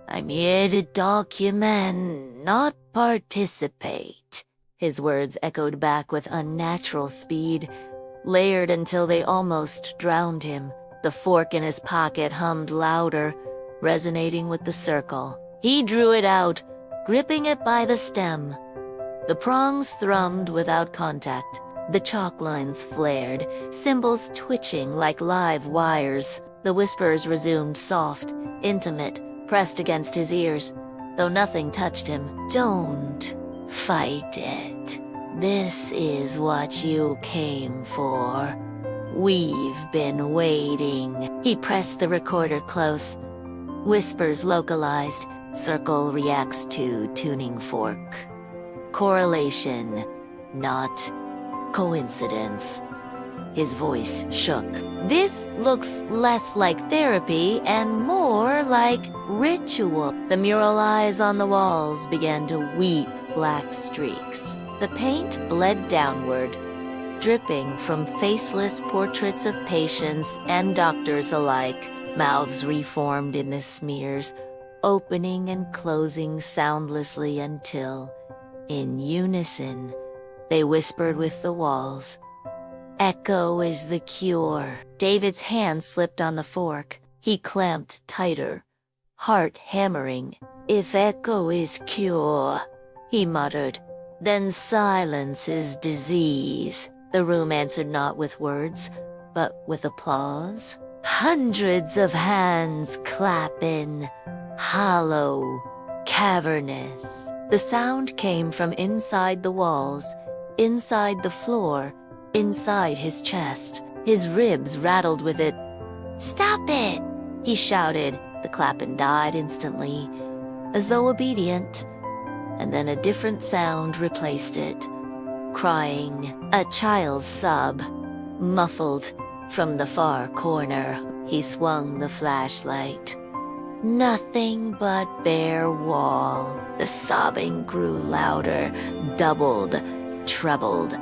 Speaker 1: I'm here to document, not participate. His words echoed back with unnatural speed, layered until they almost drowned him. The fork in his pocket hummed louder, resonating with the circle. He drew it out, gripping it by the stem. The prongs thrummed without contact. The chalk lines flared, symbols twitching like live wires. The whispers resumed soft, intimate, pressed against his ears, though nothing touched him. Don't fight it. This is what you came for. We've been waiting. He pressed the recorder close. Whispers localized. Circle reacts to tuning fork. Correlation, not coincidence. His voice shook. This looks less like therapy and more like ritual. The mural eyes on the walls began to weep black streaks. The paint bled downward, dripping from faceless portraits of patients and doctors alike. Mouths reformed in the smears, opening and closing soundlessly until, in unison, they whispered with the walls. Echo is the cure. David's hand slipped on the fork. He clamped tighter, heart hammering. If echo is cure, he muttered, then silence is disease. The room answered not with words, but with applause. Hundreds of hands clapping, hollow, cavernous. The sound came from inside the walls, inside the floor, inside his chest. His ribs rattled with it. "Stop it!" he shouted. The clapping died instantly, as though obedient, and then a different sound replaced it. Crying, a child's sob, muffled from the far corner. He swung the flashlight. Nothing but bare wall. The sobbing grew louder, doubled, trebled,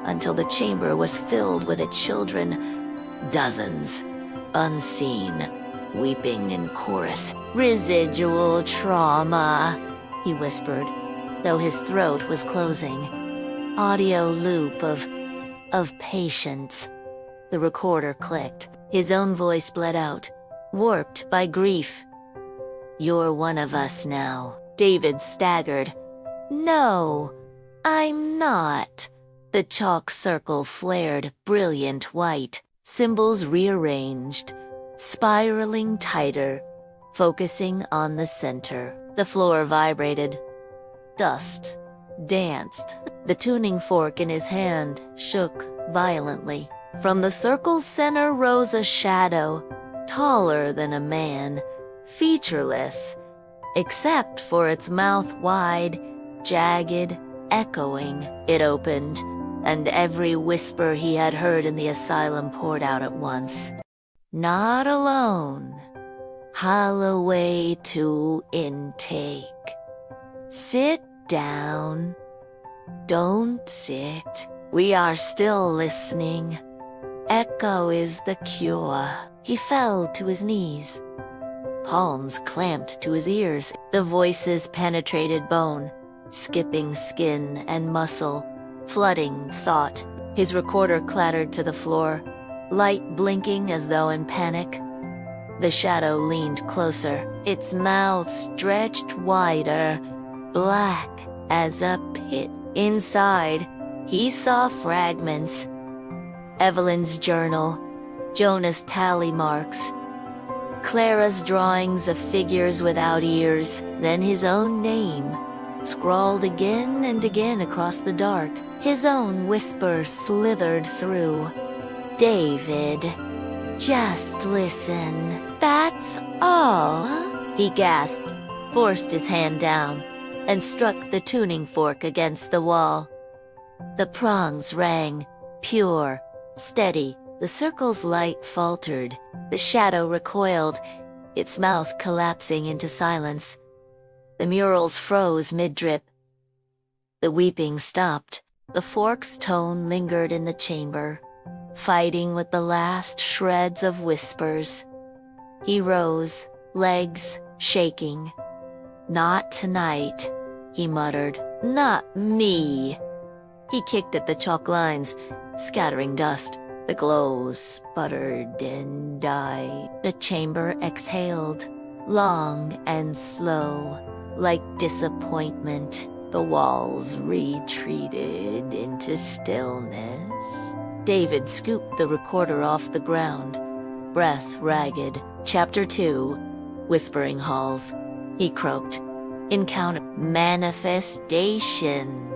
Speaker 1: until the chamber was filled with its children, dozens, unseen, weeping in chorus. "Residual trauma," he whispered, though his throat was closing. Audio loop of patience. The recorder clicked. His own voice bled out, warped by grief. "You're one of us now." David staggered. "No, I'm not." The chalk circle flared, brilliant white, symbols rearranged, spiraling tighter, focusing on the center. The floor vibrated. Dust danced. The tuning fork in his hand shook violently. From the circle's center rose a shadow, taller than a man, featureless, except for its mouth wide, jagged, echoing. It opened, and every whisper he had heard in the asylum poured out at once. "Not alone. Holloway to intake. Sit down. Don't sit. We are still listening. Echo is the cure." He fell to his knees. Palms clamped to his ears. The voices penetrated bone, skipping skin and muscle, flooding thought. His recorder clattered to the floor, light blinking as though in panic. The shadow leaned closer, its mouth stretched wider, black as a pit. Inside, he saw fragments. Evelyn's journal, Jonah's tally marks, Clara's drawings of figures without ears, then his own name, scrawled again and again across the dark. His own whisper slithered through. "David, just listen. That's all." He gasped, forced his hand down, and struck the tuning fork against the wall. The prongs rang, pure, steady. The circle's light faltered. The shadow recoiled, its mouth collapsing into silence. The murals froze mid-drip. The weeping stopped. The fork's tone lingered in the chamber, fighting with the last shreds of whispers. He rose, legs shaking. "Not tonight," he muttered. "Not me." He kicked at the chalk lines, scattering dust. The glow sputtered and died. The chamber exhaled, long and slow, like disappointment. The walls retreated into stillness. David scooped the recorder off the ground, breath ragged. Chapter 2, Whispering Halls. He croaked. Encounter. Manifestation.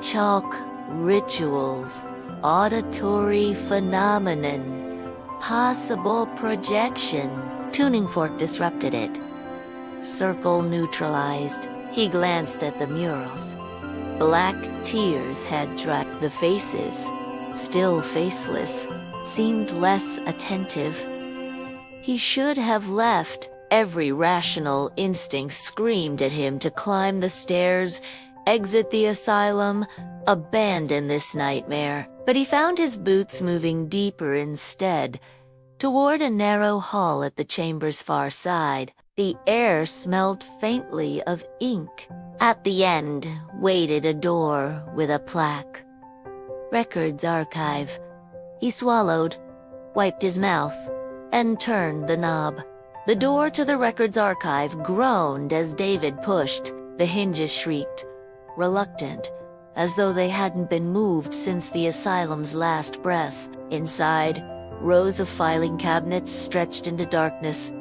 Speaker 1: Chalk rituals. Auditory phenomenon. Possible projection. Tuning fork disrupted it. Circle neutralized. He glanced at the murals. Black tears had dried. The faces, still faceless, seemed less attentive. He should have left. Every rational instinct screamed at him to climb the stairs, exit the asylum, abandon this nightmare. But he found his boots moving deeper instead, toward a narrow hall at the chamber's far side. The air smelled faintly of ink. At the end waited a door with a plaque. Records Archive. He swallowed, wiped his mouth, and turned the knob. The door to the Records Archive groaned as David pushed. The hinges shrieked, reluctant, as though they hadn't been moved since the asylum's last breath. Inside, Rows of filing cabinets stretched into darkness,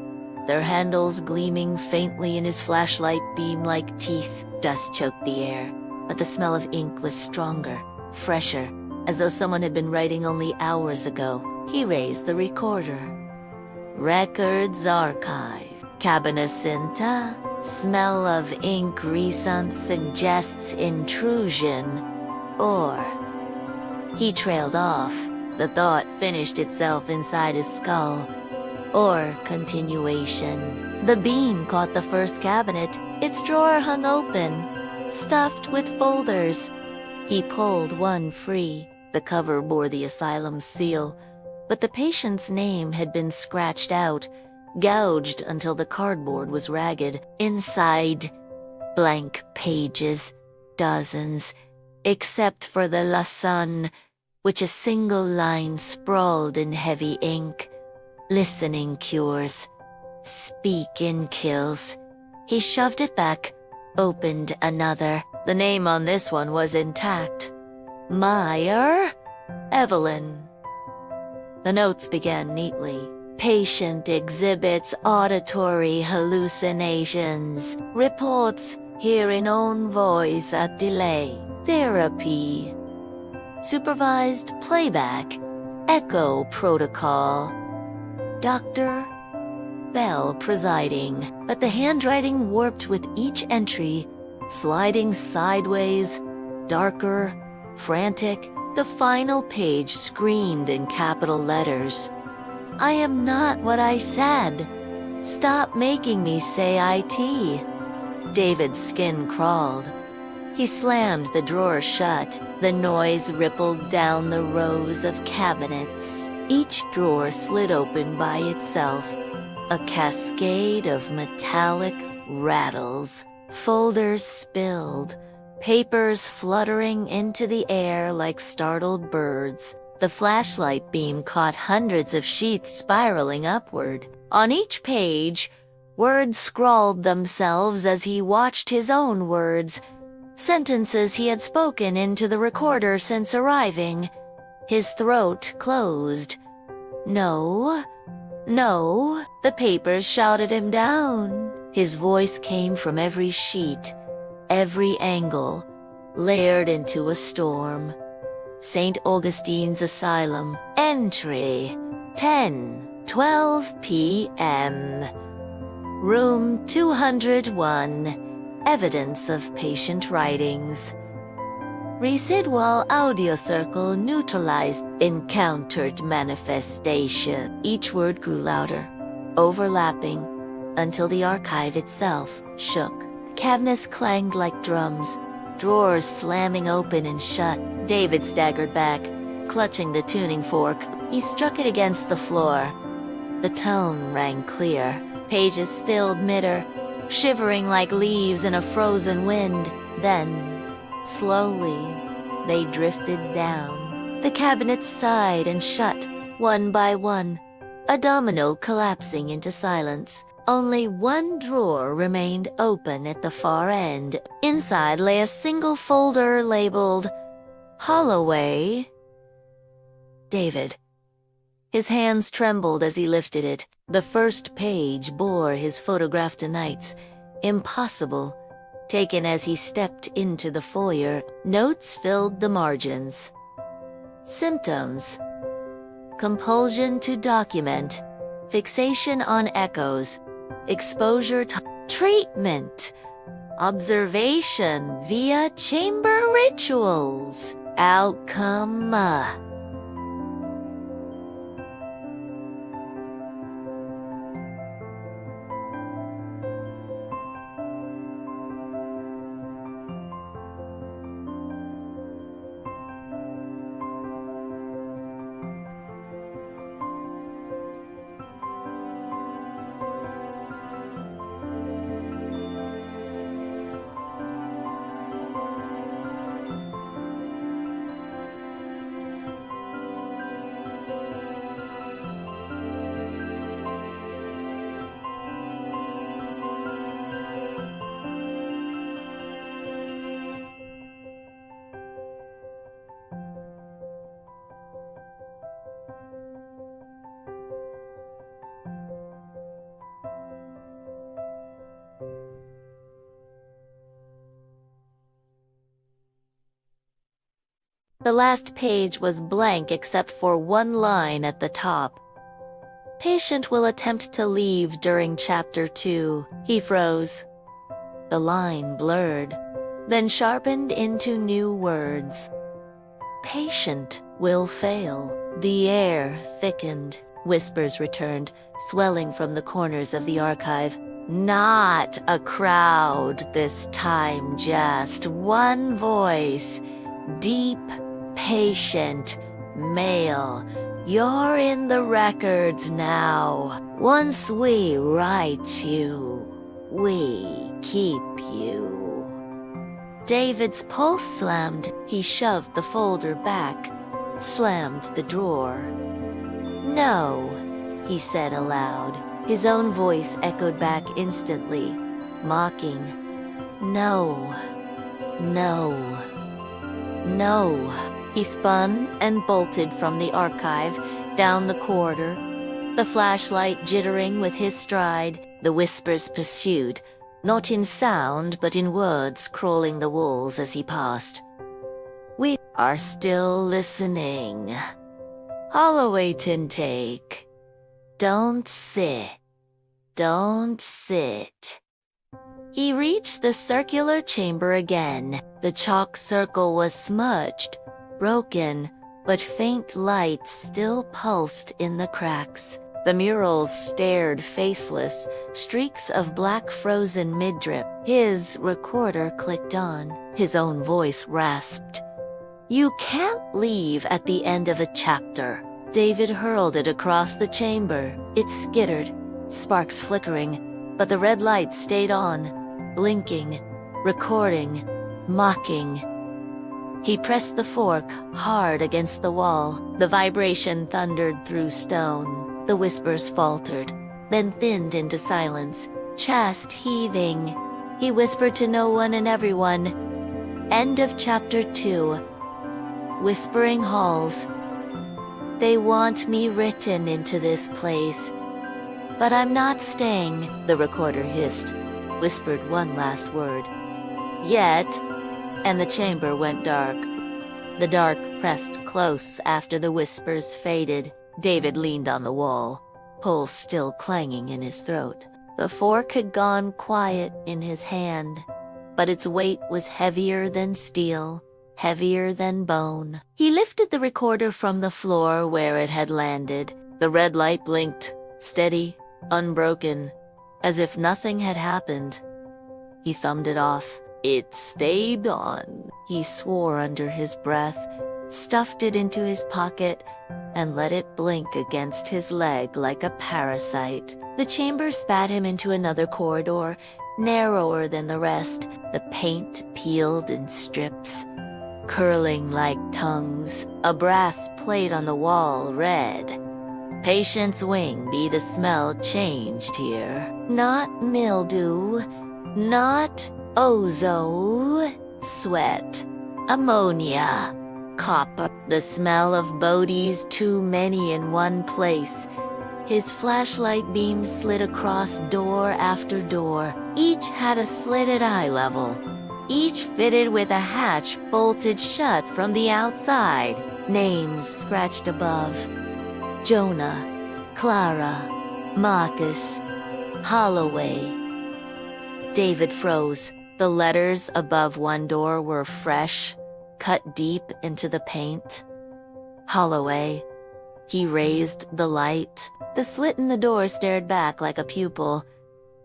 Speaker 1: their handles gleaming faintly in his flashlight beam like teeth. Dust choked the air, but the smell of ink was stronger, fresher, as though someone had been writing only hours ago. He raised the recorder. Records archive. Cabenacinta. Smell of ink recent suggests intrusion. Or... He trailed off. The thought finished itself inside his skull. Or continuation. The beam caught the first cabinet. Its drawer hung open, stuffed with folders. He pulled one free. The cover bore the asylum's seal, but the patient's name had been scratched out, gouged until the cardboard was ragged. Inside, blank pages, dozens, except for the lesson, which a single line sprawled in heavy ink. Listening cures, speaking kills. He shoved it back, opened another. The name on this one was intact. Meyer? Evelyn. The notes began neatly. Patient exhibits auditory hallucinations. Reports hearing own voice at delay. Therapy. Supervised playback. Echo protocol. Dr. Bell presiding, but the handwriting warped with each entry, sliding sideways, darker, frantic. The final page screamed in capital letters. I am not what I said. Stop making me say IT. David's skin crawled. He slammed the drawer shut. The noise rippled down the rows of cabinets. Each drawer slid open by itself, a cascade of metallic rattles. Folders spilled, papers fluttering into the air like startled birds. The flashlight beam caught hundreds of sheets spiraling upward. On each page, words scrawled themselves as he watched his own words, sentences he had spoken into the recorder since arriving. His throat closed. No, no, the papers shouted him down. His voice came from every sheet, every angle, layered into a storm. St. Augustine's Asylum. Entry 10:12 p.m. Room 201. Evidence of patient writings. Residual audio circle neutralized. Encountered manifestation. Each word grew louder, overlapping, until the archive itself shook. Cabinets clanged like drums, drawers slamming open and shut. David staggered back, clutching the tuning fork. He struck it against the floor. The tone rang clear. Pages stilled mid-air, shivering like leaves in a frozen wind. Then, slowly, they drifted down. The cabinets sighed and shut, one by one, a domino collapsing into silence. Only one drawer remained open at the far end. Inside lay a single folder labeled Holloway. David. His hands trembled as he lifted it. The first page bore his photograph tonight's, impossible, taken as he stepped into the foyer. Notes filled the margins. Symptoms: compulsion to document, fixation on echoes, exposure to treatment, observation via chamber rituals, outcome. The last page was blank except for one line at the top. Patient will attempt to leave during chapter 2. He froze. The line blurred, then sharpened into new words. Patient will fail. The air thickened. Whispers returned, swelling from the corners of the archive. Not a crowd this time, just one voice. Deep, patient, male. You're in the records now. Once we write you, we keep you. David's pulse slammed. He shoved the folder back, slammed the drawer. No, he said aloud. His own voice echoed back instantly, mocking. No, no, no. He spun and bolted from the archive, down the corridor, the flashlight jittering with his stride. The whispers pursued, not in sound but in words crawling the walls as he passed. We are still listening. Holloway intake. Don't sit. Don't sit. He reached the circular chamber again. The chalk circle was smudged, broken, but faint light still pulsed in the cracks. The murals stared faceless, streaks of black frozen mid-drip. His recorder clicked on. His own voice rasped. You can't leave at the end of a chapter. David hurled it across the chamber. It skittered, sparks flickering, but the red light stayed on, blinking, recording, mocking. He pressed the fork hard against the wall. The vibration thundered through stone. The whispers faltered, then thinned into silence, chest heaving. He whispered to no one and everyone. End of chapter 2. Whispering halls. They want me written into this place. But I'm not staying, the recorder hissed, whispered one last word. Yet, and the chamber went dark. The dark pressed close after the whispers faded. David leaned on the wall, pulse still clanging in his throat. The fork had gone quiet in his hand, but its weight was heavier than steel, heavier than bone. He lifted the recorder from the floor where it had landed. The red light blinked, steady, unbroken, as if nothing had happened. He thumbed it off. It stayed on. He swore under his breath, stuffed it into his pocket, and let it blink against his leg like a parasite. The chamber spat him into another corridor, narrower than the rest. The paint peeled in strips, curling like tongues. A brass plate on the wall read, Patient's wing be the smell changed here. Not mildew, not ozo, sweat, ammonia, copper. The smell of bodies, too many in one place. His flashlight beams slid across door after door. Each had a slit at eye level. Each fitted with a hatch bolted shut from the outside. Names scratched above. Jonah, Clara, Marcus, Holloway. David froze. The letters above one door were fresh, cut deep into the paint. Holloway. He raised the light. The slit in the door stared back like a pupil.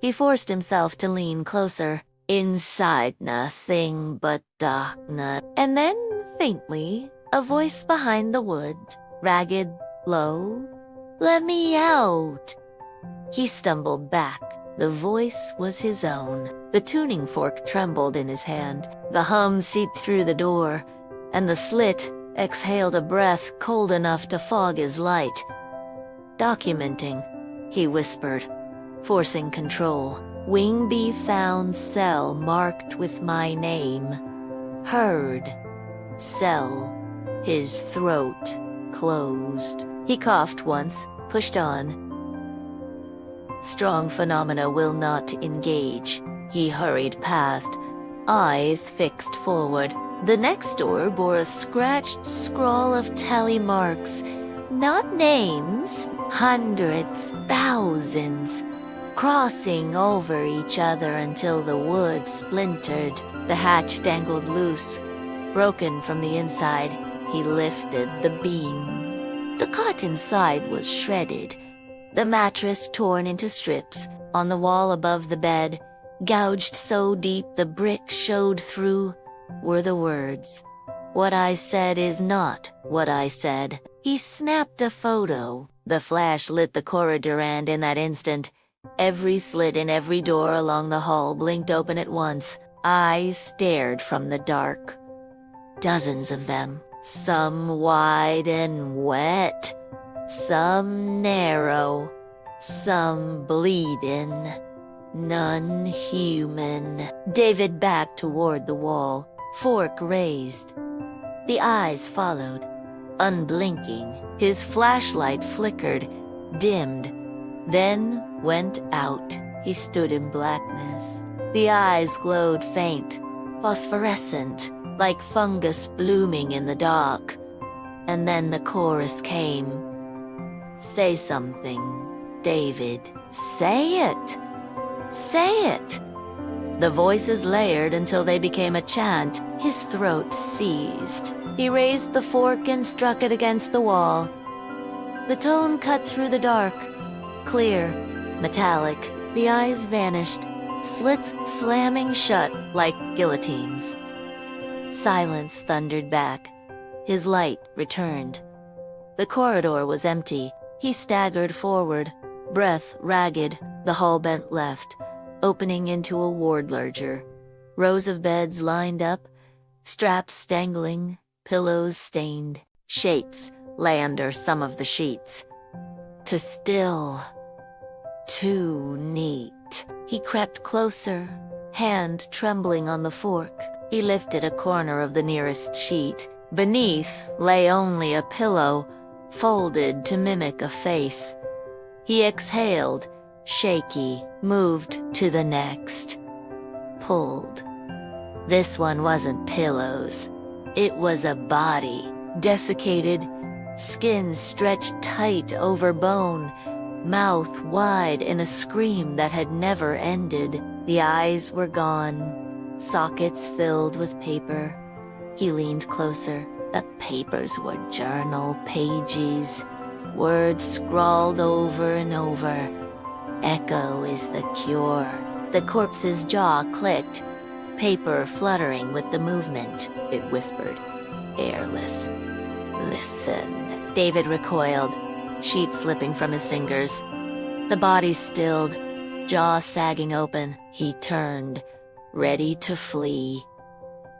Speaker 1: He forced himself to lean closer. Inside nothing but darkness. And then, faintly, a voice behind the wood, ragged, low. Let me out. He stumbled back. The voice was his own. The tuning fork trembled in his hand. The hum seeped through the door, and the slit exhaled a breath cold enough to fog his light. Documenting, he whispered, forcing control. Wingby found cell marked with my name. Heard. Cell. His throat closed. He coughed once, pushed on. Strong phenomena will not engage. He hurried past, eyes fixed forward. The next door bore a scratched scrawl of tally marks. Not names, hundreds, thousands, crossing over each other until the wood splintered. The hatch dangled loose. Broken from the inside, he lifted the beam. The cot inside was shredded, the mattress torn into strips. On the wall above the bed, gouged so deep the brick showed through, were the words, "What I said is not what I said." He snapped a photo. The flash lit the corridor, and in that instant, every slit in every door along the hall blinked open at once. Eyes stared from the dark. Dozens of them, some wide and wet, some narrow, some bleeding, none human. David backed toward the wall, fork raised. The eyes followed, unblinking. His flashlight flickered, dimmed, then went out. He stood in blackness. The eyes glowed faint, phosphorescent, like fungus blooming in the dark. And then the chorus came. "Say something, David. Say it. Say it." The voices layered until they became a chant. His throat seized. He raised the fork and struck it against the wall. The tone cut through the dark, clear, metallic. The eyes vanished, slits slamming shut like guillotines. Silence thundered back. His light returned. The corridor was empty. He staggered forward, breath ragged. The hall bent left, opening into a ward lurger. Rows of beds lined up, straps dangling, pillows stained. Shapes lay under some of the sheets. Too still. Too neat. He crept closer, hand trembling on the fork. He lifted a corner of the nearest sheet. Beneath lay only a pillow, folded to mimic a face. He exhaled, shaky, moved to the next. Pulled. This one wasn't pillows. It was a body, desiccated, skin stretched tight over bone, mouth wide in a scream that had never ended. The eyes were gone, sockets filled with paper. He leaned closer. The papers were journal pages, words scrawled over and over. "Echo is the cure." The corpse's jaw clicked, paper fluttering with the movement. It whispered, "Airless. Listen." David recoiled, sheet slipping from his fingers. The body stilled, jaw sagging open. He turned, ready to flee,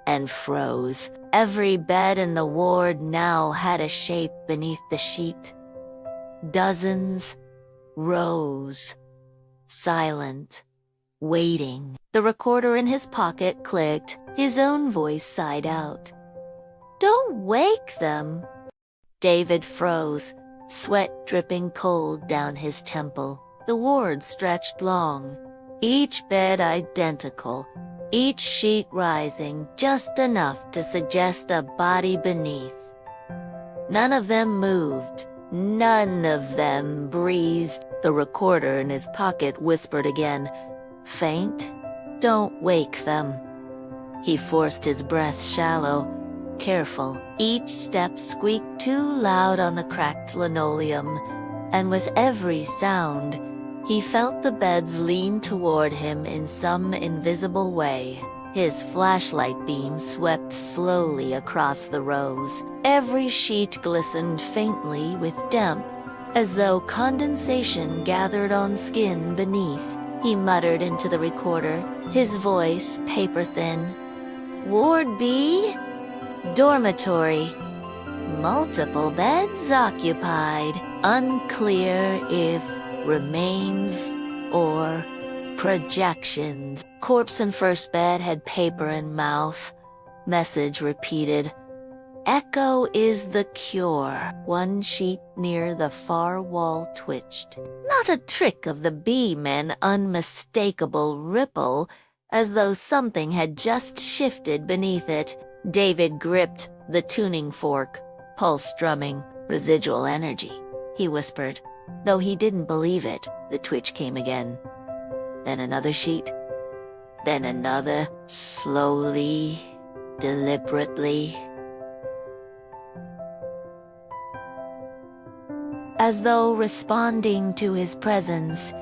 Speaker 1: and froze. Every bed in the ward now had a shape beneath the sheet. Dozens, rows, silent, waiting. The recorder in his pocket clicked. His own voice sighed out. "Don't wake them." David froze, sweat dripping cold down his temple. The ward stretched long, each bed identical, each sheet rising just enough to suggest a body beneath. None of them moved. None of them breathed. The recorder in his pocket whispered again, faint, "Don't wake them." He forced his breath shallow, careful. Each step squeaked too loud on the cracked linoleum, and with every sound, he felt the beds lean toward him in some invisible way. His flashlight beam swept slowly across the rows. Every sheet glistened faintly with damp, as though condensation gathered on skin beneath. He muttered into the recorder, his voice paper-thin. "Ward B? Dormitory. Multiple beds occupied. Unclear if remains or projections." Corpse in first bed had paper in mouth. Message repeated. "Echo is the cure." One sheet near the far wall twitched. Not a trick of the beam, an unmistakable ripple, as though something had just shifted beneath it. David gripped the tuning fork, pulse drumming, residual energy. He whispered. Though he didn't believe it, the twitch came again. Then another sheet. Then another, slowly, deliberately. As though responding to his presence.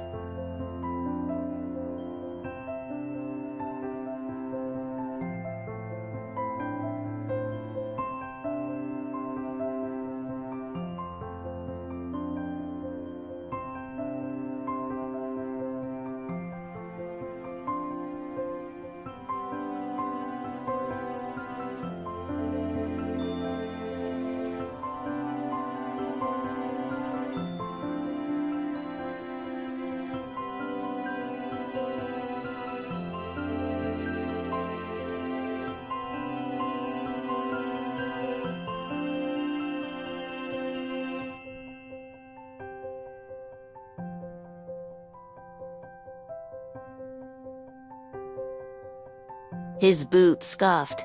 Speaker 1: His boot scuffed.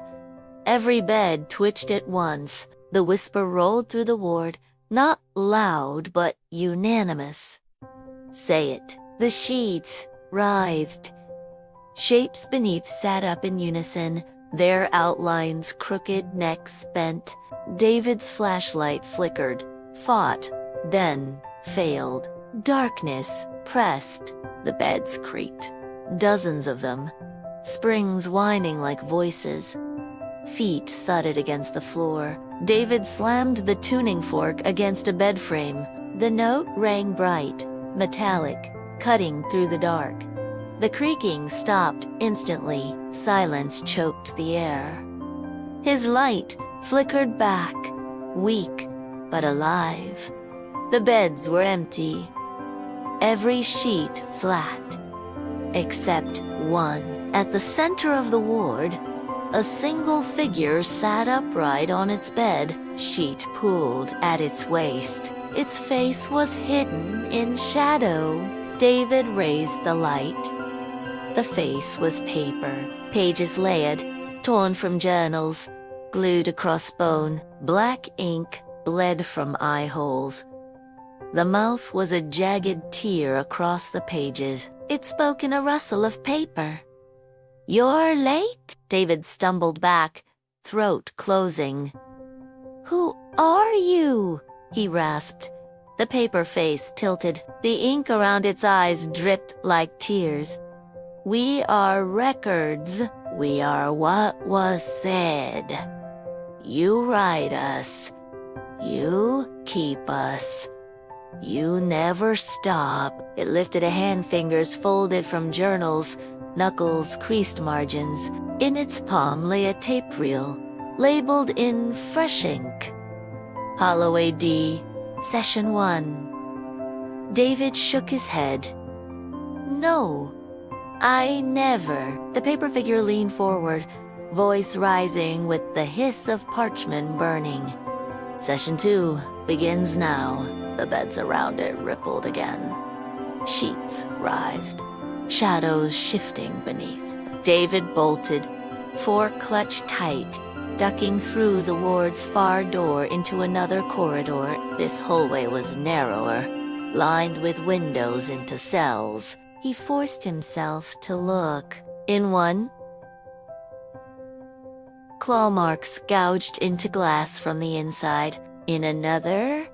Speaker 1: Every bed twitched at once. The whisper rolled through the ward, not loud but unanimous. Say it. The sheets writhed. Shapes beneath sat up in unison, their outlines crooked, necks bent. David's flashlight flickered, fought, then failed. Darkness pressed. The beds creaked. Dozens of them. Springs whining like voices. Feet thudded against the floor. David slammed the tuning fork against a bed frame. The note rang bright, metallic, cutting through the dark. The creaking stopped instantly. Silence choked the air. His light flickered back, weak but alive. The beds were empty. Every sheet flat, except one. At the center of the ward, a single figure sat upright on its bed, sheet pulled at its waist. Its face was hidden in shadow. David raised the light. The face was paper, pages layered, torn from journals, glued across bone. Black ink bled from eye holes. The mouth was a jagged tear across the pages. It spoke in a rustle of paper. "You're late?" David stumbled back, throat closing. "Who are you?" he rasped. The paper face tilted. The ink around its eyes dripped like tears. "We are records. We are what was said. You write us. You keep us. You never stop." It lifted a hand, fingers folded from journals, knuckles creased margins. In its palm lay a tape reel, labeled in fresh ink. Holloway D. Session 1. David shook his head. "No, I never." The paper figure leaned forward, voice rising with the hiss of parchment burning. "Session 2 begins now." The beds around it rippled again. Sheets writhed, shadows shifting beneath. David bolted, fork clutched tight, ducking through the ward's far door into another corridor. This hallway was narrower, lined with windows into cells. He forced himself to look. In one, claw marks gouged into glass from the inside. In another,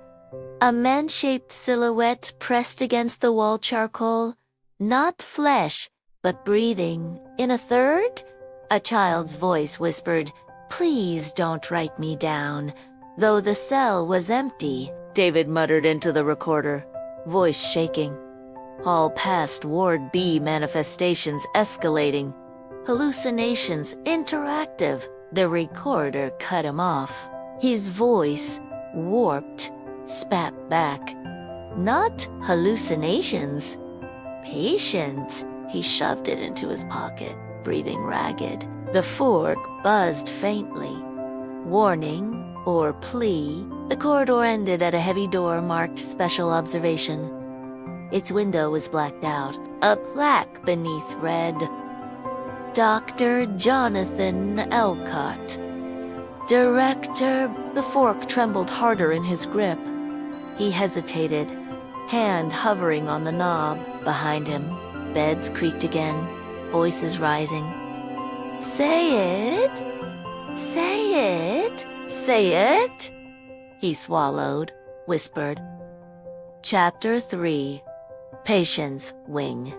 Speaker 1: a man-shaped silhouette pressed against the wall charcoal, not flesh, but breathing. In a third, a child's voice whispered, "Please don't write me down." Though the cell was empty, David muttered into the recorder, voice shaking. Hall past Ward B, manifestations escalating. Hallucinations interactive. The recorder cut him off. His voice, warped, spat back. "Not hallucinations. Patience." He shoved it into his pocket, breathing ragged. The fork buzzed faintly. Warning or plea. The corridor ended at a heavy door marked special observation. Its window was blacked out. A plaque beneath read, "Dr. Jonathan Elcott, Director. The fork trembled harder in his grip. He hesitated, hand hovering on the knob. Behind him, beds creaked again, voices rising. Say it! Say it! Say it! He swallowed, whispered. Chapter 3. Patience Wing.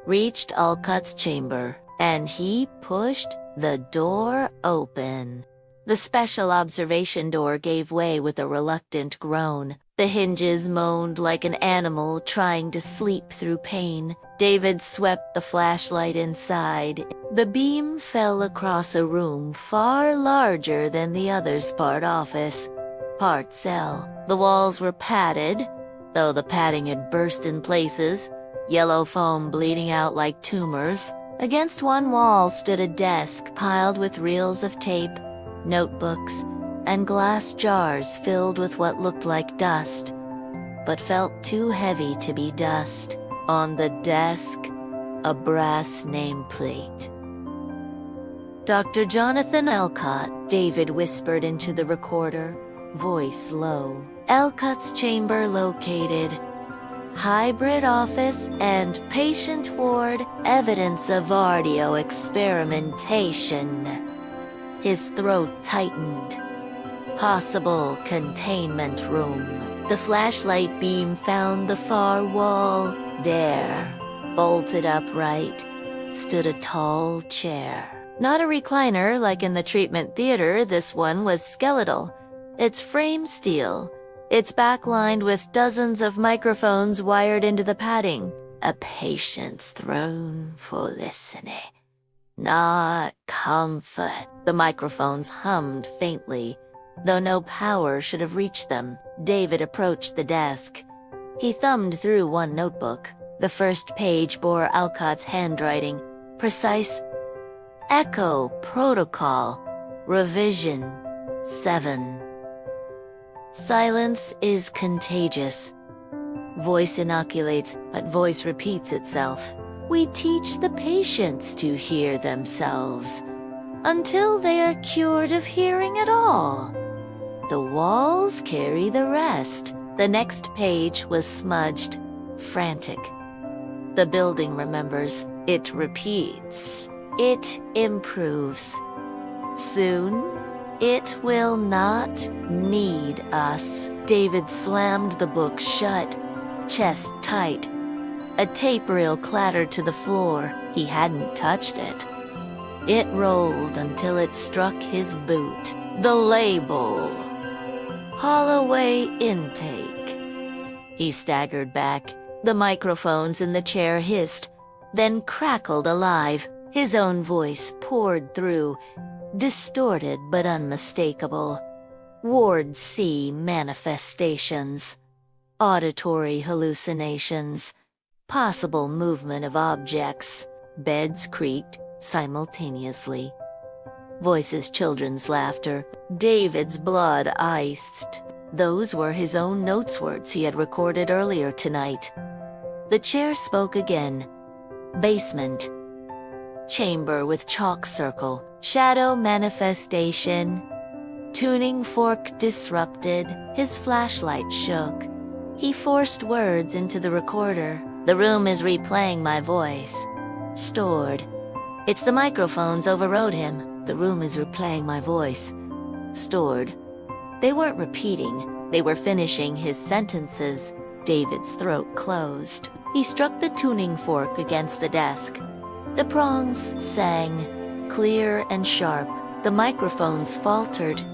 Speaker 1: Reached Alcott's chamber, and he pushed the door open. The special observation door gave way with a reluctant groan. The hinges moaned like an animal trying to sleep through pain. David swept the flashlight inside. The beam fell across a room far larger than the others, part office, part cell. The walls were padded, though the padding had burst in places, yellow foam bleeding out like tumors. Against one wall stood a desk piled with reels of tape, notebooks, and glass jars filled with what looked like dust, but felt too heavy to be dust. On the desk, a brass nameplate. Dr. Jonathan Alcott, David whispered into the recorder, voice low. Alcott's chamber located. Hybrid office and patient ward, evidence of audio experimentation. His throat tightened. Possible containment room. The flashlight beam found the far wall. There, bolted upright, stood a tall chair. Not a recliner like in the treatment theater, this one was skeletal. Its frame steel. Its back lined with dozens of microphones wired into the padding. A patient's throne for listening, not comfort. The microphones hummed faintly, though no power should have reached them. David approached the desk. He thumbed through one notebook. The first page bore Alcott's handwriting. Precise. Echo Protocol. Revision 7. Silence is contagious. Voice inoculates, but voice repeats itself. We teach the patients to hear themselves, until they are cured of hearing at all. The walls carry the rest. The next page was smudged, frantic. The building remembers. It repeats. It improves. Soon, it will not need us. David slammed the book shut, chest tight. A tape reel clattered to the floor. He hadn't touched it. It rolled until it struck his boot. The label. Holloway Intake. He staggered back. The microphones in the chair hissed, then crackled alive. His own voice poured through, distorted but unmistakable. Ward C manifestations. Auditory hallucinations. Possible movement of objects. Beds creaked simultaneously. Voices, children's laughter. David's blood iced. Those were his own notes words he had recorded earlier tonight. The chair spoke again. Basement. Chamber with chalk circle. Shadow manifestation. Tuning fork disrupted. His flashlight shook. He forced words into the recorder. The room is replaying my voice. Stored. It's the microphones overrode him. The room is replaying my voice. Stored. They weren't repeating. They were finishing his sentences. David's throat closed. He struck the tuning fork against the desk. The prongs sang, clear and sharp. The microphones faltered,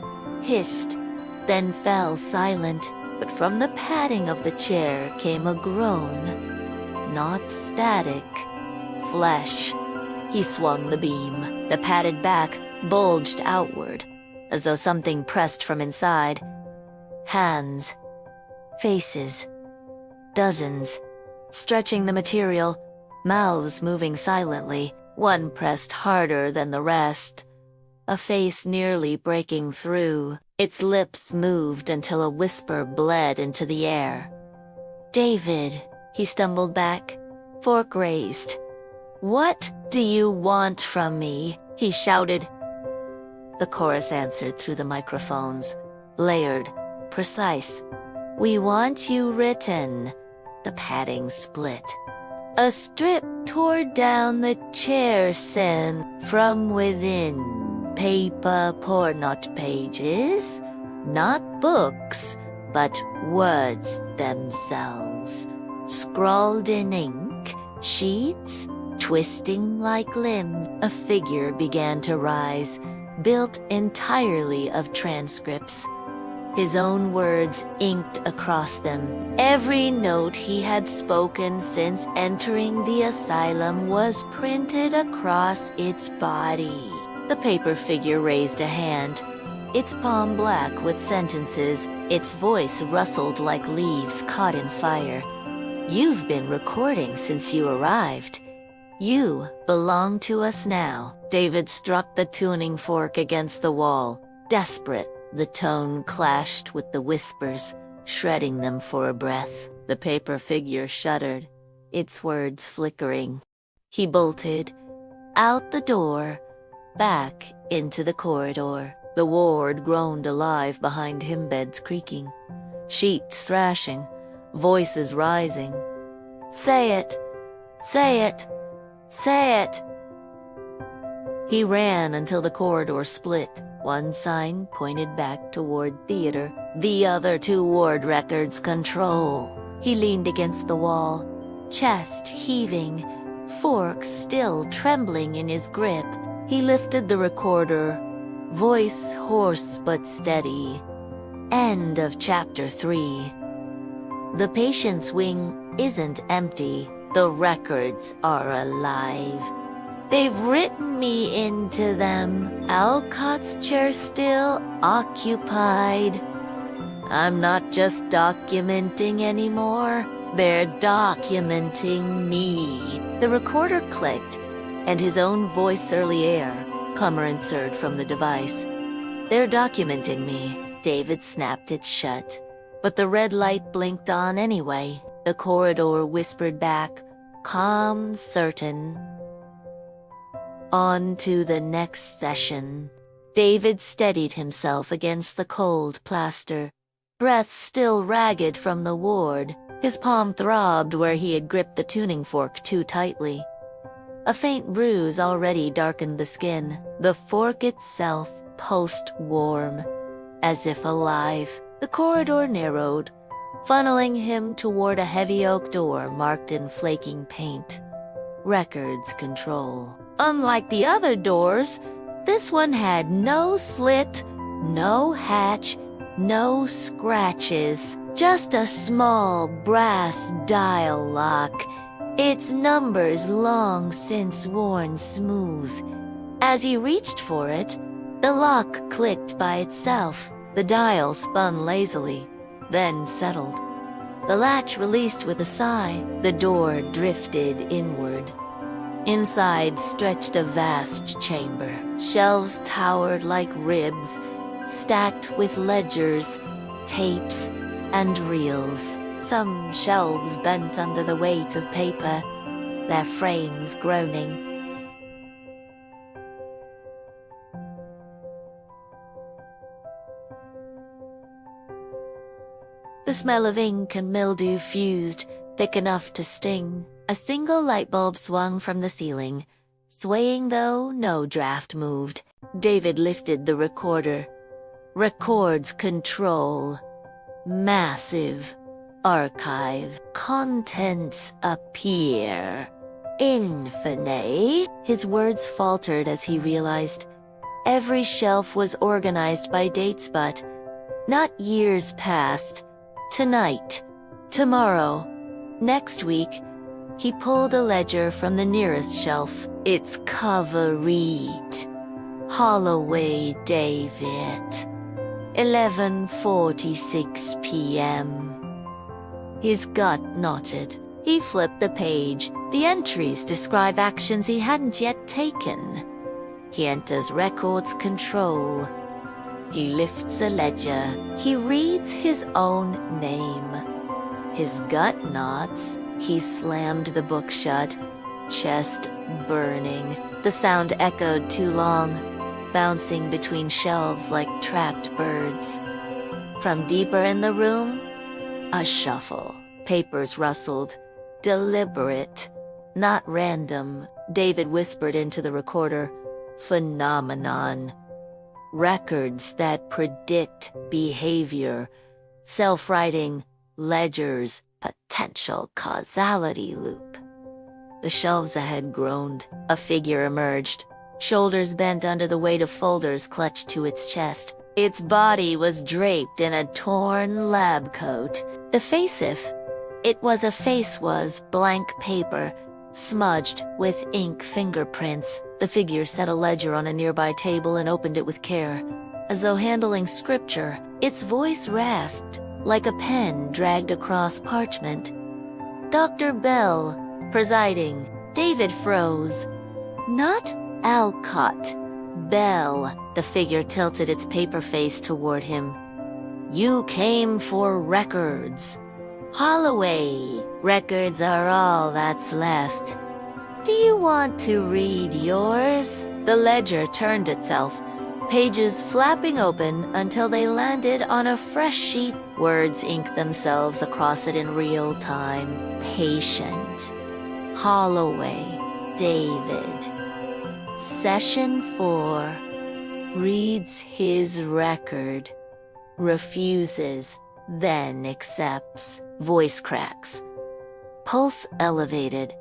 Speaker 1: hissed, then fell silent. But from the padding of the chair came a groan. Not static. Flesh. He swung the beam. The padded back bulged outward, as though something pressed from inside. Hands. Faces. Dozens. Stretching the material. Mouths moving silently. One pressed harder than the rest. A face nearly breaking through. Its lips moved until a whisper bled into the air. David, he stumbled back, fork raised. What do you want from me? He shouted. the chorus answered through the microphones. Layered, precise. "We want you written." The padding split. A strip tore down the chair sen from within. Paper pour not pages, not books, but words themselves. Scrawled in ink, sheets, twisting like limbs. A figure began to rise, built entirely of transcripts. His own words inked across them. Every note he had spoken since entering the asylum was printed across its body. The paper figure raised a hand, its palm black with sentences, its voice rustled like leaves caught in fire. "You've been recording since you arrived. You belong to us now." David struck the tuning fork against the wall. Desperate, the tone clashed with the whispers, shredding them for a breath. The paper figure shuddered, its words flickering. He bolted, out the door, back into the corridor. The ward groaned alive behind him, beds creaking, sheets thrashing, voices rising. "Say it! Say it! Say it!" He ran until the corridor split. One sign pointed back toward theater, the other toward records control. He leaned against the wall, chest heaving, fork still trembling in his grip. He lifted the recorder, voice hoarse but steady. End of chapter 3. The patient's wing isn't empty. The records are alive. They've written me into them. Alcott's chair still occupied. I'm not just documenting anymore. They're documenting me. The recorder clicked, and his own voice early air, commensurate from the device. They're documenting me. David snapped it shut. But the red light blinked on anyway. The corridor whispered back, calm, certain. On to the next session. David steadied himself against the cold plaster, breath still ragged from the ward. His palm throbbed where he had gripped the tuning fork too tightly. A faint bruise already darkened the skin. The fork itself pulsed warm, as if alive. The corridor narrowed, funneling him toward a heavy oak door marked in flaking paint. Records control. Unlike the other doors, this one had no slit, no hatch, no scratches, just a small brass dial lock, its numbers long since worn smooth. As he reached for it, the lock clicked by itself. The dial spun lazily, then settled. The latch released with a sigh. The door drifted inward. Inside stretched a vast chamber. Shelves towered like ribs, stacked with ledgers, tapes, and reels. Some shelves bent under the weight of paper, their frames groaning. The smell of ink and mildew fused, thick enough to sting. A single light bulb swung from the ceiling, swaying though no draft moved. David lifted the recorder. Records control. Massive. Archive. Contents appear. Infinite. His words faltered as he realized. Every shelf was organized by dates, but not years past. Tonight. Tomorrow. Next week. He pulled a ledger from the nearest shelf. Its cover read, Holloway David, 11:46 p.m. His gut knotted. He flipped the page. The entries describe actions he hadn't yet taken. He enters records control. He lifts a ledger. He reads his own name. His gut knots. He slammed the book shut, chest burning. The sound echoed too long. bouncing between shelves like trapped birds. From deeper in the room, a shuffle. Papers rustled. Deliberate, not random. David whispered into the recorder, phenomenon. Records that predict behavior. Self-writing ledgers, potential causality loop. The shelves ahead groaned. A figure emerged, shoulders bent under the weight of folders clutched to its chest. Its body was draped in a torn lab coat. The face, if it was a face, was blank paper, smudged with ink fingerprints. The figure set a ledger on a nearby table and opened it with care, as though handling scripture. Its voice rasped, like a pen dragged across parchment. Dr. Bell, presiding. David froze. Not Alcott. Bell. The figure tilted its paper face toward him. You came for records. Holloway. Records are all that's left. Do you want to read yours? The ledger turned itself, pages flapping open until they landed on a fresh sheet. Words inked themselves across it in real time. Patient. Holloway. David. Session 4. Reads his record. Refuses, then accepts. Voice cracks. Pulse elevated.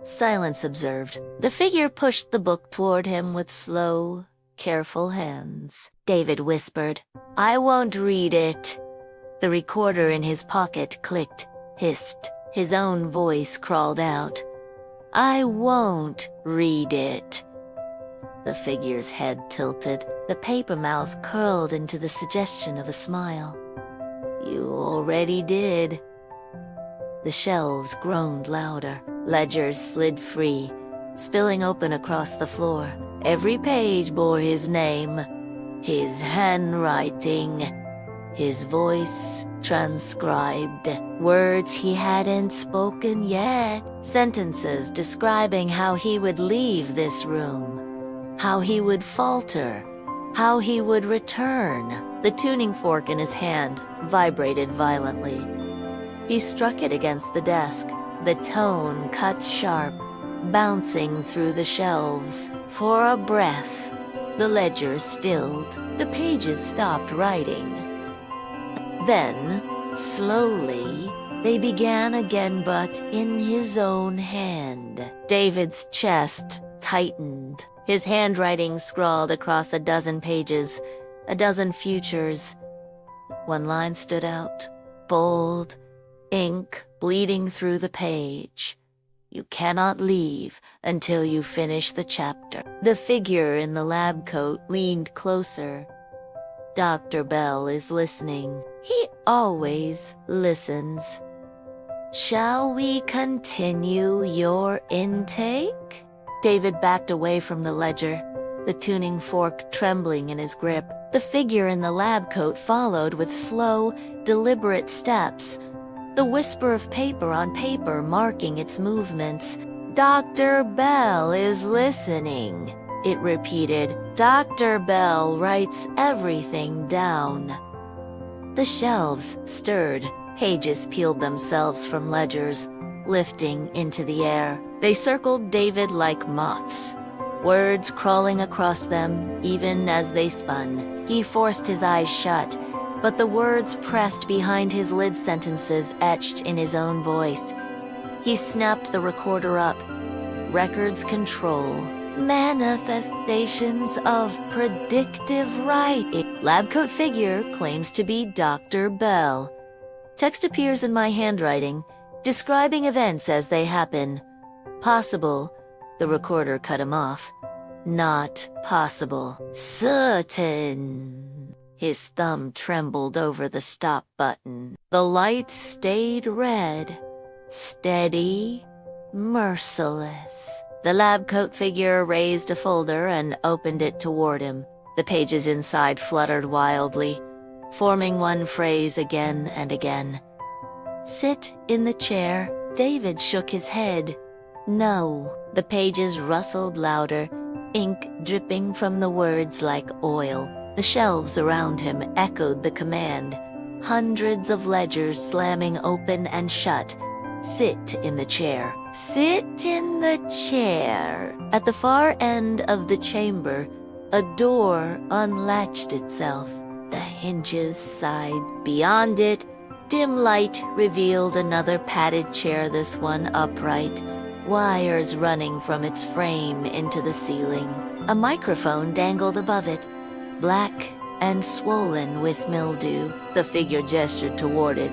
Speaker 1: Silence observed. The figure pushed the book toward him with slow, careful hands. David whispered, I won't read it. The recorder in his pocket clicked, hissed. His own voice crawled out. I won't read it. The figure's head tilted. The paper mouth curled into the suggestion of a smile. You already did. The shelves groaned louder. Ledgers slid free, spilling open across the floor. Every page bore his name, his handwriting, his voice transcribed. Words he hadn't spoken yet. Sentences describing how he would leave this room, how he would falter, how he would return. The tuning fork in his hand vibrated violently. He struck it against the desk. The tone cut sharp, bouncing through the shelves. For a breath, the ledger stilled. The pages stopped writing. Then, slowly, they began again, but in his own hand. David's chest tightened. His handwriting scrawled across a dozen pages, a dozen futures. One line stood out, bold, ink bleeding through the page. You cannot leave until you finish the chapter. The figure in the lab coat leaned closer. Dr. Bell is listening. He always listens. Shall we continue your intake? David backed away from the ledger, the tuning fork trembling in his grip. The figure in the lab coat followed with slow, deliberate steps, the whisper of paper on paper marking its movements. Dr. Bell is listening, it repeated. Dr. Bell writes everything down. The shelves stirred. Pages peeled themselves from ledgers, lifting into the air. They circled David like moths, words crawling across them even as they spun. He forced his eyes shut, but the words pressed behind his lid, sentences etched in his own voice. He snapped the recorder up. Records control. Manifestations of predictive writing. Lab coat figure claims to be Dr. Bell. Text appears in my handwriting, describing events as they happen. Possible. The recorder cut him off. Not possible. Certain. His thumb trembled over the stop button. The light stayed red. Steady. Merciless. The lab coat figure raised a folder and opened it toward him. The pages inside fluttered wildly, forming one phrase again and again. Sit in the chair. David shook his head. No. The pages rustled louder, ink dripping from the words like oil. The shelves around him echoed the command. Hundreds of ledgers slamming open and shut. Sit in the chair. Sit in the chair. At the far end of the chamber, a door unlatched itself. The hinges sighed. Beyond it, dim light revealed another padded chair, this one upright, wires running from its frame into the ceiling. A microphone dangled above it, black and swollen with mildew. The figure gestured toward it.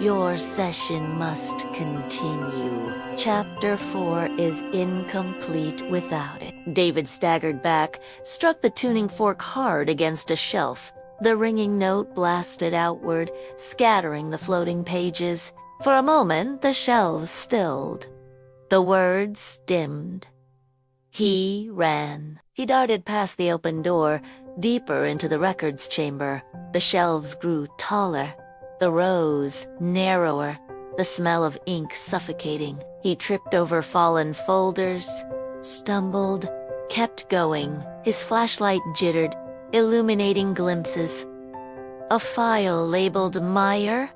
Speaker 1: Your session must continue. Chapter 4 is incomplete without it. David staggered back, struck the tuning fork hard against a shelf. The ringing note blasted outward, scattering the floating pages. For a moment, the shelves stilled. The words dimmed. He ran. He darted past the open door, deeper into the records chamber. The shelves grew taller, the rows narrower, the smell of ink suffocating. He tripped over fallen folders, stumbled, kept going. His flashlight jittered, illuminating glimpses. A file labeled Meyer.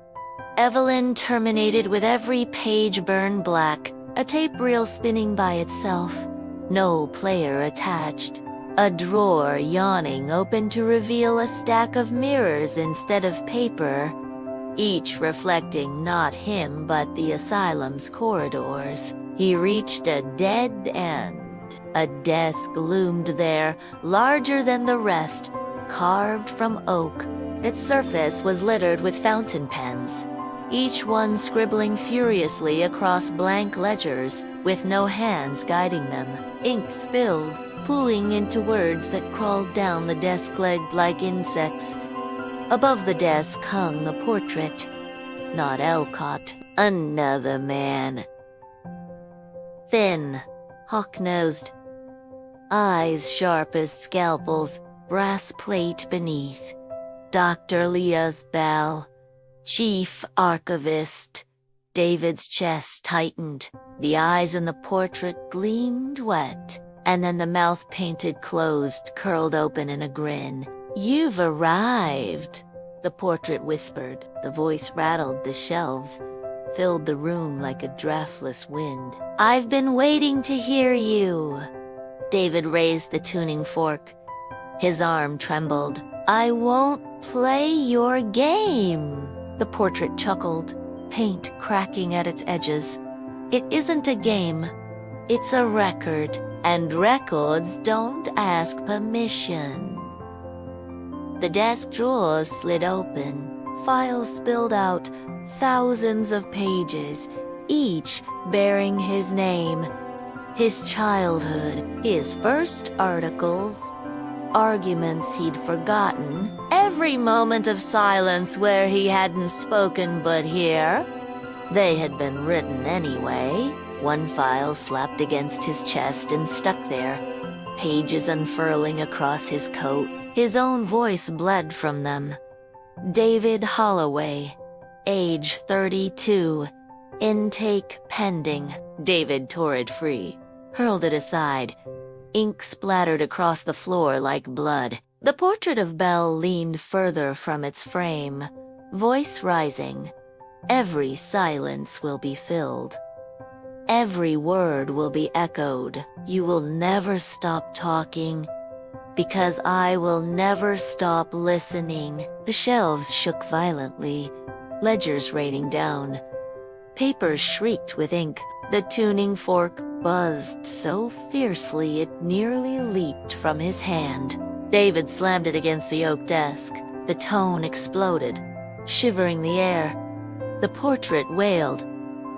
Speaker 1: Evelyn terminated with every page burned black. A tape reel spinning by itself. No player attached. A drawer yawning open to reveal a stack of mirrors instead of paper, each reflecting not him but the asylum's corridors. He reached a dead end. A desk loomed there, larger than the rest, carved from oak. Its surface was littered with fountain pens, each one scribbling furiously across blank ledgers, with no hands guiding them. Ink spilled, pooling into words that crawled down the desk leg like insects. Above the desk hung a portrait. Not Elcott, another man. Thin, hawk-nosed, eyes sharp as scalpels, brass plate beneath. Dr. Leah's bell. Chief Archivist. David's chest tightened. The eyes in the portrait gleamed wet, and then the mouth painted closed, curled open in a grin. You've arrived, the portrait whispered. The voice rattled the shelves, filled the room like a draughtless wind. I've been waiting to hear you. David raised the tuning fork. His arm trembled. I won't play your game. The portrait chuckled, paint cracking at its edges. It isn't a game. It's a record, and records don't ask permission. The desk drawers slid open. Files spilled out, thousands of pages, each bearing his name, his childhood, his first articles, arguments he'd forgotten, every moment of silence where he hadn't spoken but here. They had been written anyway. One file slapped against his chest and stuck there, pages unfurling across his coat. His own voice bled from them. David Holloway, age 32, intake pending. David tore it free, hurled it aside. Ink splattered across the floor like blood. The portrait of Belle leaned further from its frame, voice rising. Every silence will be filled. Every word will be echoed. You will never stop talking, because I will never stop listening. The shelves shook violently, ledgers raining down. Papers shrieked with ink. The tuning fork buzzed so fiercely it nearly leaped from his hand. David slammed it against the oak desk. The tone exploded, shivering the air. The portrait wailed,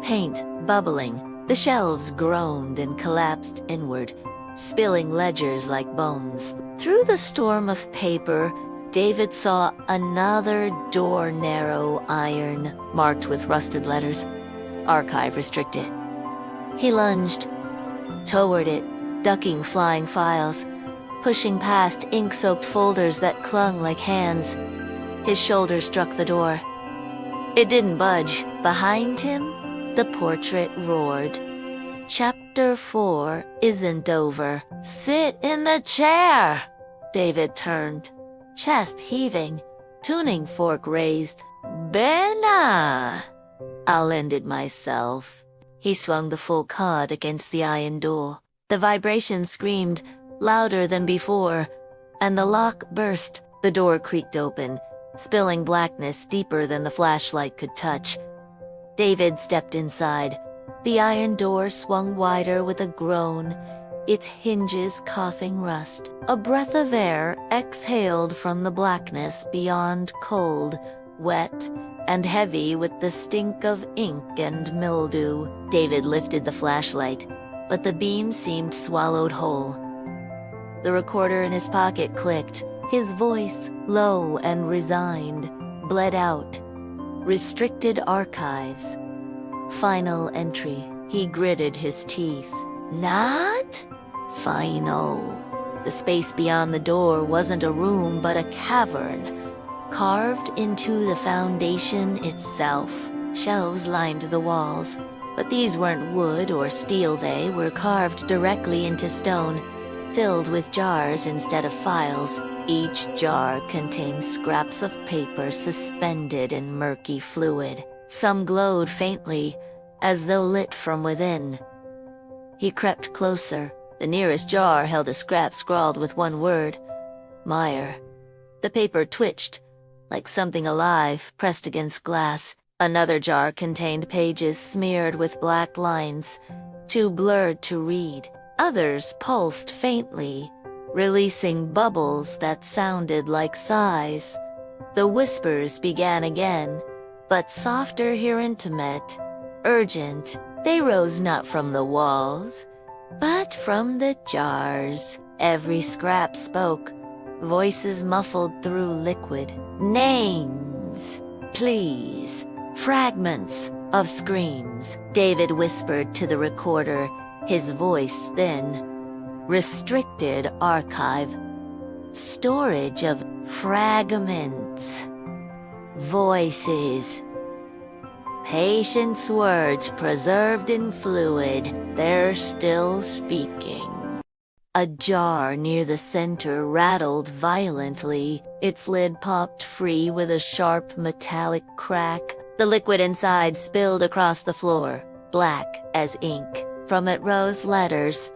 Speaker 1: paint bubbling. The shelves groaned and collapsed inward, spilling ledgers like bones. Through the storm of paper, David saw another door, narrow iron, marked with rusted letters. Archive restricted. He lunged toward it, ducking flying files, pushing past ink-soaked folders that clung like hands. His shoulder struck the door. It didn't budge. Behind him, the portrait roared. Chapter 4 isn't over. Sit in the chair! David turned, chest heaving, tuning fork raised. Benna! I'll end it myself. He swung the full cod against the iron door. The vibration screamed, louder than before, and the lock burst. The door creaked open, spilling blackness deeper than the flashlight could touch. David stepped inside. The iron door swung wider with a groan, its hinges coughing rust. A breath of air exhaled from the blackness beyond, cold, wet, and heavy with the stink of ink and mildew. David lifted the flashlight, but the beam seemed swallowed whole. The recorder in his pocket clicked. His voice, low and resigned, bled out. Restricted archives. Final entry. He gritted his teeth. Not final. The space beyond the door wasn't a room but a cavern, carved into the foundation itself. Shelves lined the walls, but these weren't wood or steel. They were carved directly into stone, filled with jars instead of files. Each jar contained scraps of paper suspended in murky fluid. Some glowed faintly, as though lit from within. He crept closer. The nearest jar held a scrap scrawled with one word, Meyer. The paper twitched, like something alive pressed against glass. Another jar contained pages smeared with black lines, too blurred to read. Others pulsed faintly, releasing bubbles that sounded like sighs. The whispers began again, but softer, here intimate, urgent. They rose not from the walls, but from the jars. Every scrap spoke, voices muffled through liquid. Names, please. Fragments of screams. David whispered to the recorder, his voice thin. Restricted archive. Storage of fragments. Voices. Patient's words preserved in fluid. They're still speaking. A jar near the center rattled violently. Its lid popped free with a sharp metallic crack. The liquid inside spilled across the floor, black as ink. From it rose letters,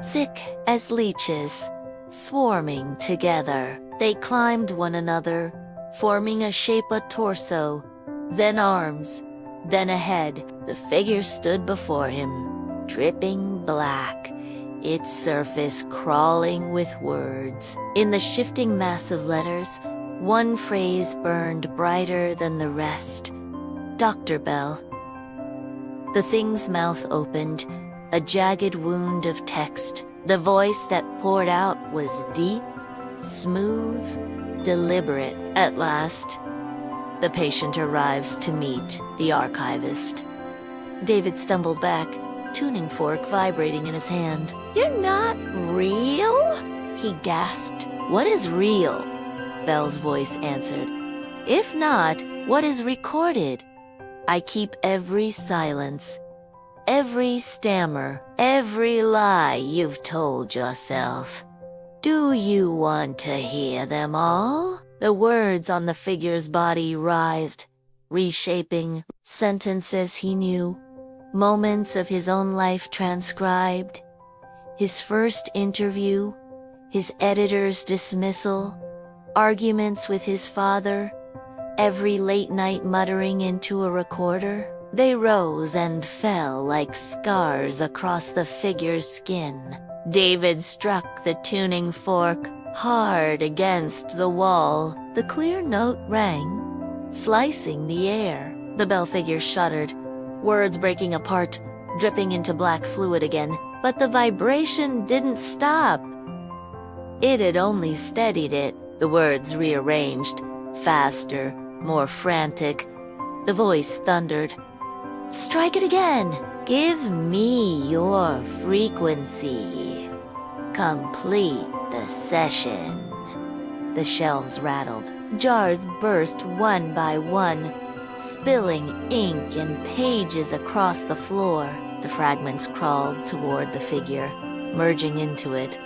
Speaker 1: thick as leeches, swarming together. They climbed one another, forming a shape, a torso, then arms, then a head. The figure stood before him, dripping black, its surface crawling with words. In the shifting mass of letters, one phrase burned brighter than the rest. Dr. Bell. The thing's mouth opened, a jagged wound of text. The voice that poured out was deep, smooth, deliberate. At last, the patient arrives to meet the archivist. David stumbled back, tuning fork vibrating in his hand. You're not real? He gasped. What is real? Bell's voice answered. If not, what is recorded? I keep every silence, every stammer, every lie you've told yourself. Do you want to hear them all? The words on the figure's body writhed, reshaping sentences he knew, moments of his own life transcribed, his first interview, his editor's dismissal, arguments with his father, every late-night muttering into a recorder. They rose and fell like scars across the figure's skin. David struck the tuning fork hard against the wall. The clear note rang, slicing the air. The Bell figure shuddered, words breaking apart, dripping into black fluid again. But the vibration didn't stop. It had only steadied it. The words rearranged, faster, more frantic. The voice thundered. Strike it again! Give me your frequency. Complete the session. The shelves rattled. Jars burst one by one, spilling ink and pages across the floor. The fragments crawled toward the figure, merging into it,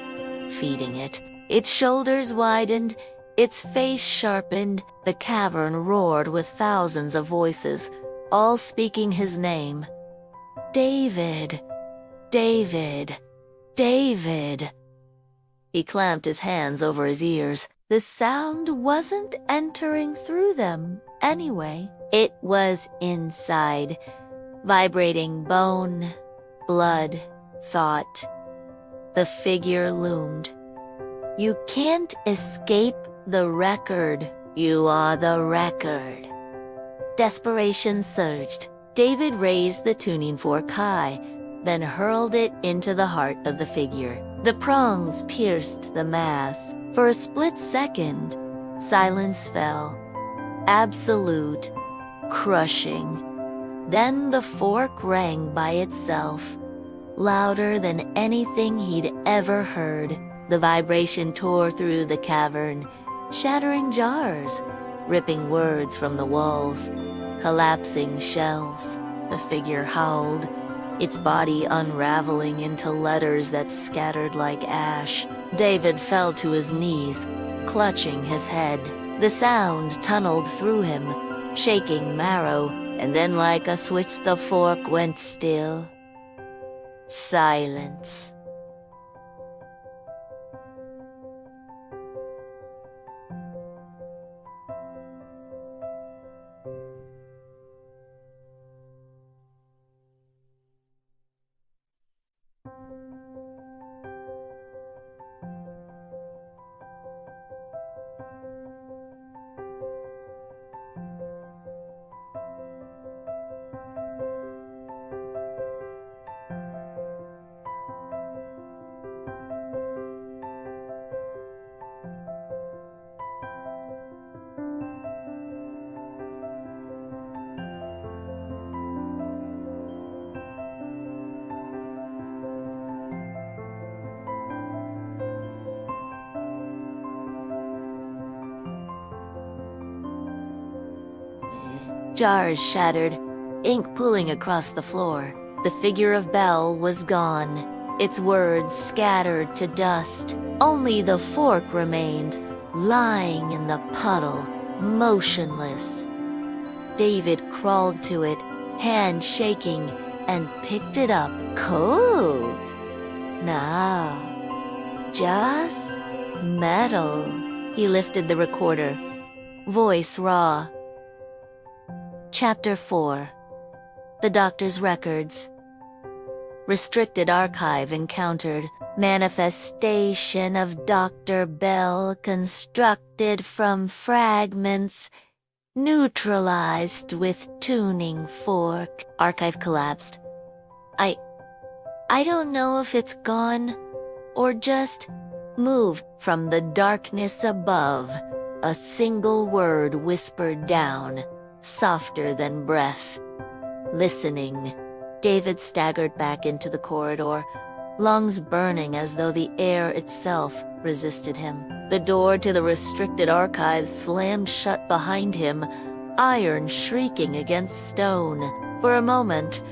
Speaker 1: feeding it. Its shoulders widened, its face sharpened. The cavern roared with thousands of voices, all speaking his name. David, David, David. He clamped his hands over his ears. The sound wasn't entering through them anyway. It was inside, vibrating bone, blood, thought. The figure loomed. You can't escape the record. You are the record. Desperation surged. David raised the tuning fork high, then hurled it into the heart of the figure. The prongs pierced the mass. For a split second, silence fell. Absolute, crushing. Then the fork rang by itself, louder than anything he'd ever heard. The vibration tore through the cavern, shattering jars, ripping words from the walls, collapsing shelves. The figure howled, its body unraveling into letters that scattered like ash. David fell to his knees, clutching his head. The sound tunneled through him, shaking marrow, and then like a switch the fork went still. Silence. Jars shattered, ink pooling across the floor. The figure of Belle was gone, its words scattered to dust. Only the fork remained, lying in the puddle, motionless. David crawled to it, hand shaking, and picked it up. Cold. Now, just metal. He lifted the recorder, voice raw. Chapter 4. The Doctor's Records. Restricted archive encountered. Manifestation of Dr. Bell constructed from fragments. Neutralized with tuning fork. Archive collapsed. I don't know if it's gone or just moved. From the darkness above, a single word whispered down, softer than breath. Listening. David staggered back into the corridor, lungs burning as though the air itself resisted him. The door to the restricted archives slammed shut behind him, iron shrieking against stone. For a moment,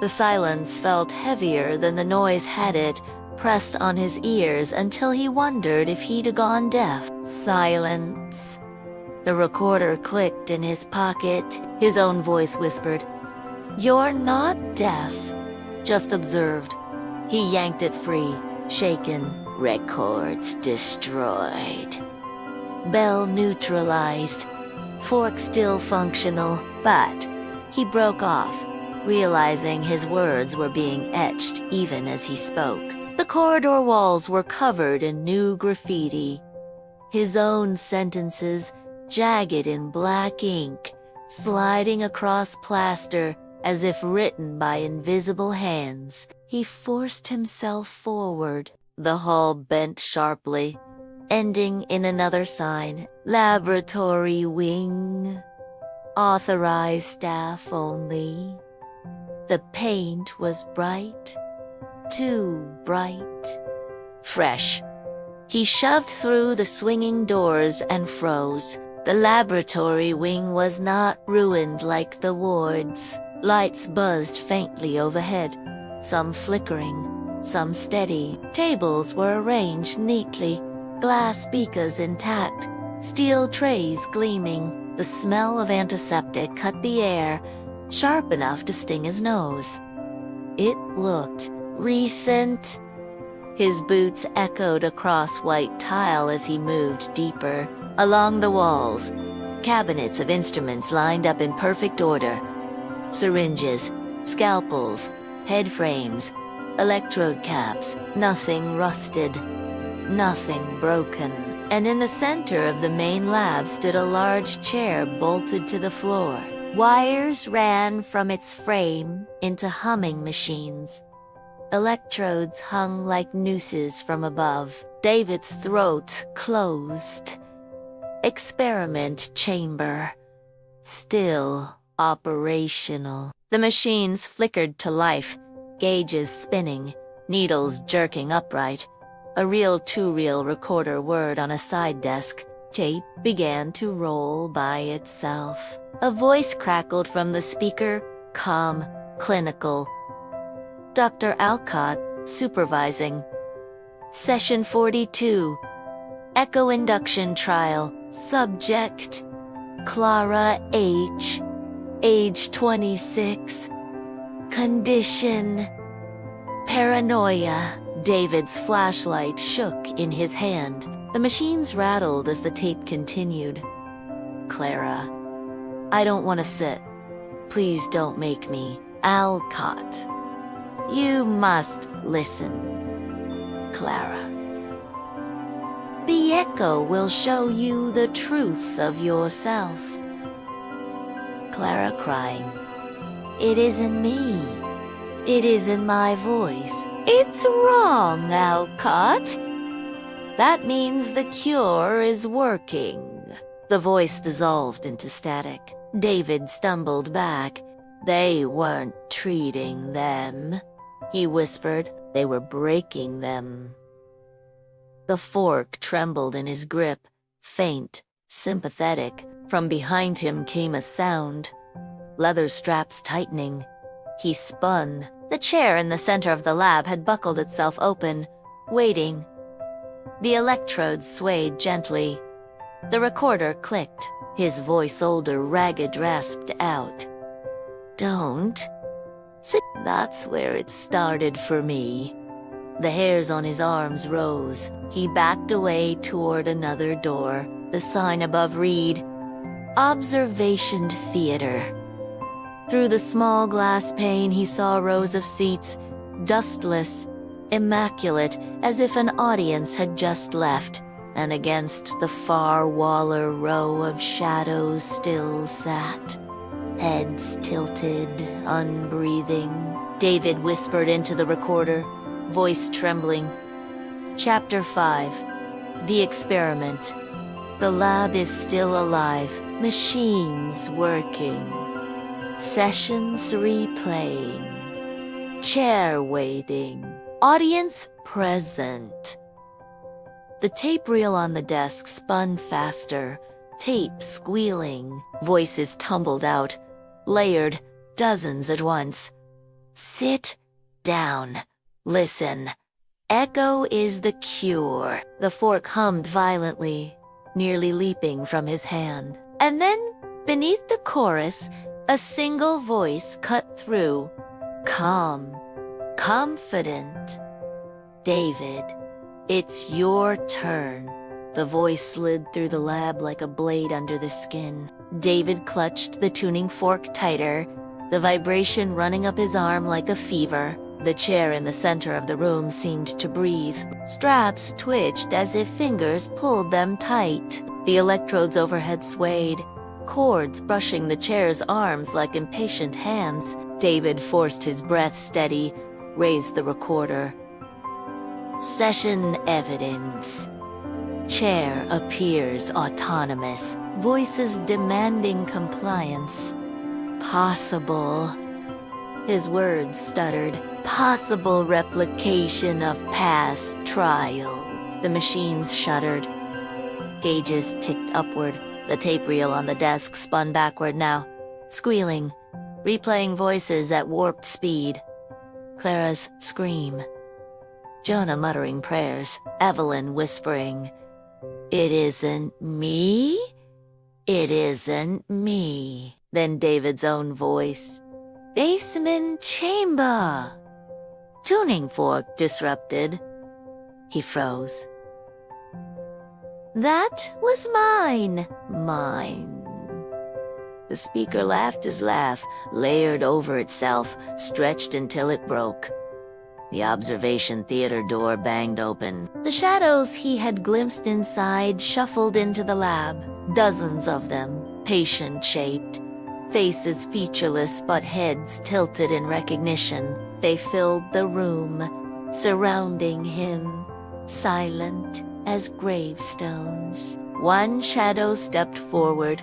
Speaker 1: the silence felt heavier than the noise had it, pressed on his ears until he wondered if he'd gone deaf. Silence. The recorder clicked in his pocket. His own voice whispered, "You're not deaf, just observed." He yanked it free, shaken. Records destroyed. Bell neutralized. Fork still functional, but he broke off, realizing his words were being etched even as he spoke. The corridor walls were covered in new graffiti. His own sentences, jagged in black ink, sliding across plaster as if written by invisible hands. He forced himself forward. The hall bent sharply, ending in another sign. Laboratory wing. Authorized staff only. The paint was bright. Too bright. Fresh. He shoved through the swinging doors and froze. The laboratory wing was not ruined like the wards. Lights buzzed faintly overhead. some flickering, some steady. Tables were arranged neatly, glass beakers intact, steel trays gleaming. The smell of antiseptic cut the air, sharp enough to sting his nose. It looked recent. His boots echoed across white tile as he moved deeper. Along the walls, cabinets of instruments lined up in perfect order. Syringes, scalpels, head frames, electrode caps, nothing rusted, nothing broken. And in the center of the main lab stood a large chair bolted to the floor. Wires ran from its frame into humming machines. Electrodes hung like nooses from above. David's throat closed. Experiment chamber. Still operational. The machines flickered to life, gauges spinning, needles jerking upright. A reel-to-reel recorder whirred on a side desk. Tape began to roll by itself. A voice crackled from the speaker, calm, clinical. Dr. Alcott, supervising. Session 42. Echo induction trial. Subject: Clara H. Age 26. Condition: paranoia. David's flashlight shook in his hand. The machines rattled as the tape continued. Clara, I don't want to sit. Please don't make me. Alcott. You must listen. Clara. The echo will show you the truth of yourself. Clara crying. It isn't me. It isn't my voice. It's wrong, Alcott. That means the cure is working. The voice dissolved into static. David stumbled back. They weren't treating them. He whispered. They were breaking them. The fork trembled in his grip, faint, sympathetic. From behind him came a sound. Leather straps tightening. He spun. The chair in the center of the lab had buckled itself open, waiting. The electrodes swayed gently. The recorder clicked. His voice, older, ragged, rasped out. Don't. Sit. That's where it started for me. The hairs on his arms rose. He backed away toward another door. The sign above read, Observation Theater. Through the small glass pane he saw rows of seats, dustless, immaculate, as if an audience had just left, and against the far wall a row of shadows still sat, heads tilted, unbreathing. David whispered into the recorder, voice trembling. Chapter 5. The Experiment. The lab is still alive, machines working. Sessions replaying. Chair waiting. Audience present. The tape reel on the desk spun faster, tape squealing. Voices tumbled out, layered, dozens at once. Sit down. Listen. Echo is the cure. The fork hummed violently, nearly leaping from his hand. And then, beneath the chorus, a single voice cut through. Calm. Confident. David, it's your turn. The voice slid through the lab like a blade under the skin. David clutched the tuning fork tighter, the vibration running up his arm like a fever. The chair in the center of the room seemed to breathe. Straps twitched as if fingers pulled them tight. The electrodes overhead swayed, cords brushing the chair's arms like impatient hands. David forced his breath steady, raised the recorder. Session evidence. Chair appears autonomous, voices demanding compliance. Possible. His words stuttered. Possible replication of past trial. The machines shuddered. Gauges ticked upward. The tape reel on the desk spun backward now, squealing, replaying voices at warped speed. Clara's scream. Jonah muttering prayers. Evelyn whispering, "It isn't me? It isn't me." Then David's own voice, "Basement chamber." Tuning fork disrupted. He froze. "That was mine. Mine." The speaker laughed his laugh, layered over itself, stretched until it broke. The observation theater door banged open. The shadows he had glimpsed inside shuffled into the lab, dozens of them, patient-shaped, faces featureless but heads tilted in recognition. They filled the room, surrounding him, silent as gravestones. One shadow stepped forward,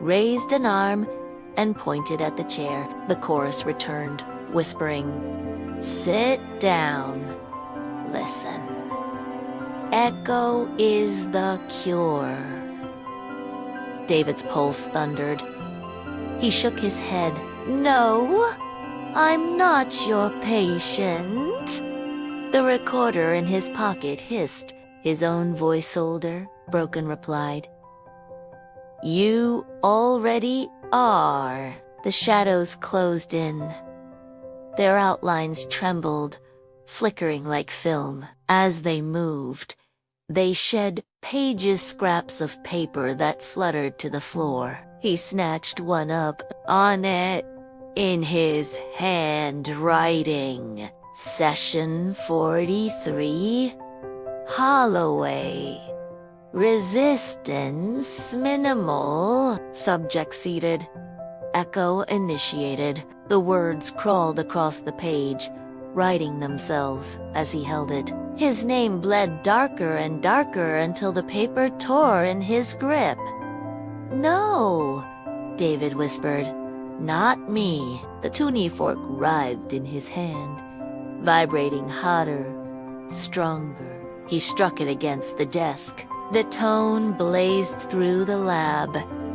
Speaker 1: raised an arm, and pointed at the chair. The chorus returned, whispering, "Sit down. Listen. Echo is the cure." David's pulse thundered. He shook his head. "No, I'm not your patient." The recorder in his pocket hissed, his own voice older, broken replied, "You already are." The shadows closed in. Their outlines trembled, flickering like film. As they moved, they shed pages scraps of paper that fluttered to the floor. He snatched one up. On it, in his handwriting, Session 43, Holloway. Resistance minimal. Subject seated. Echo initiated. The words crawled across the page, writing themselves as he held it. His name bled darker and darker until the paper tore in his grip. "No," David whispered. "Not me." The tuning fork writhed in his hand, vibrating hotter, stronger. He struck it against the desk. The tone blazed through the lab,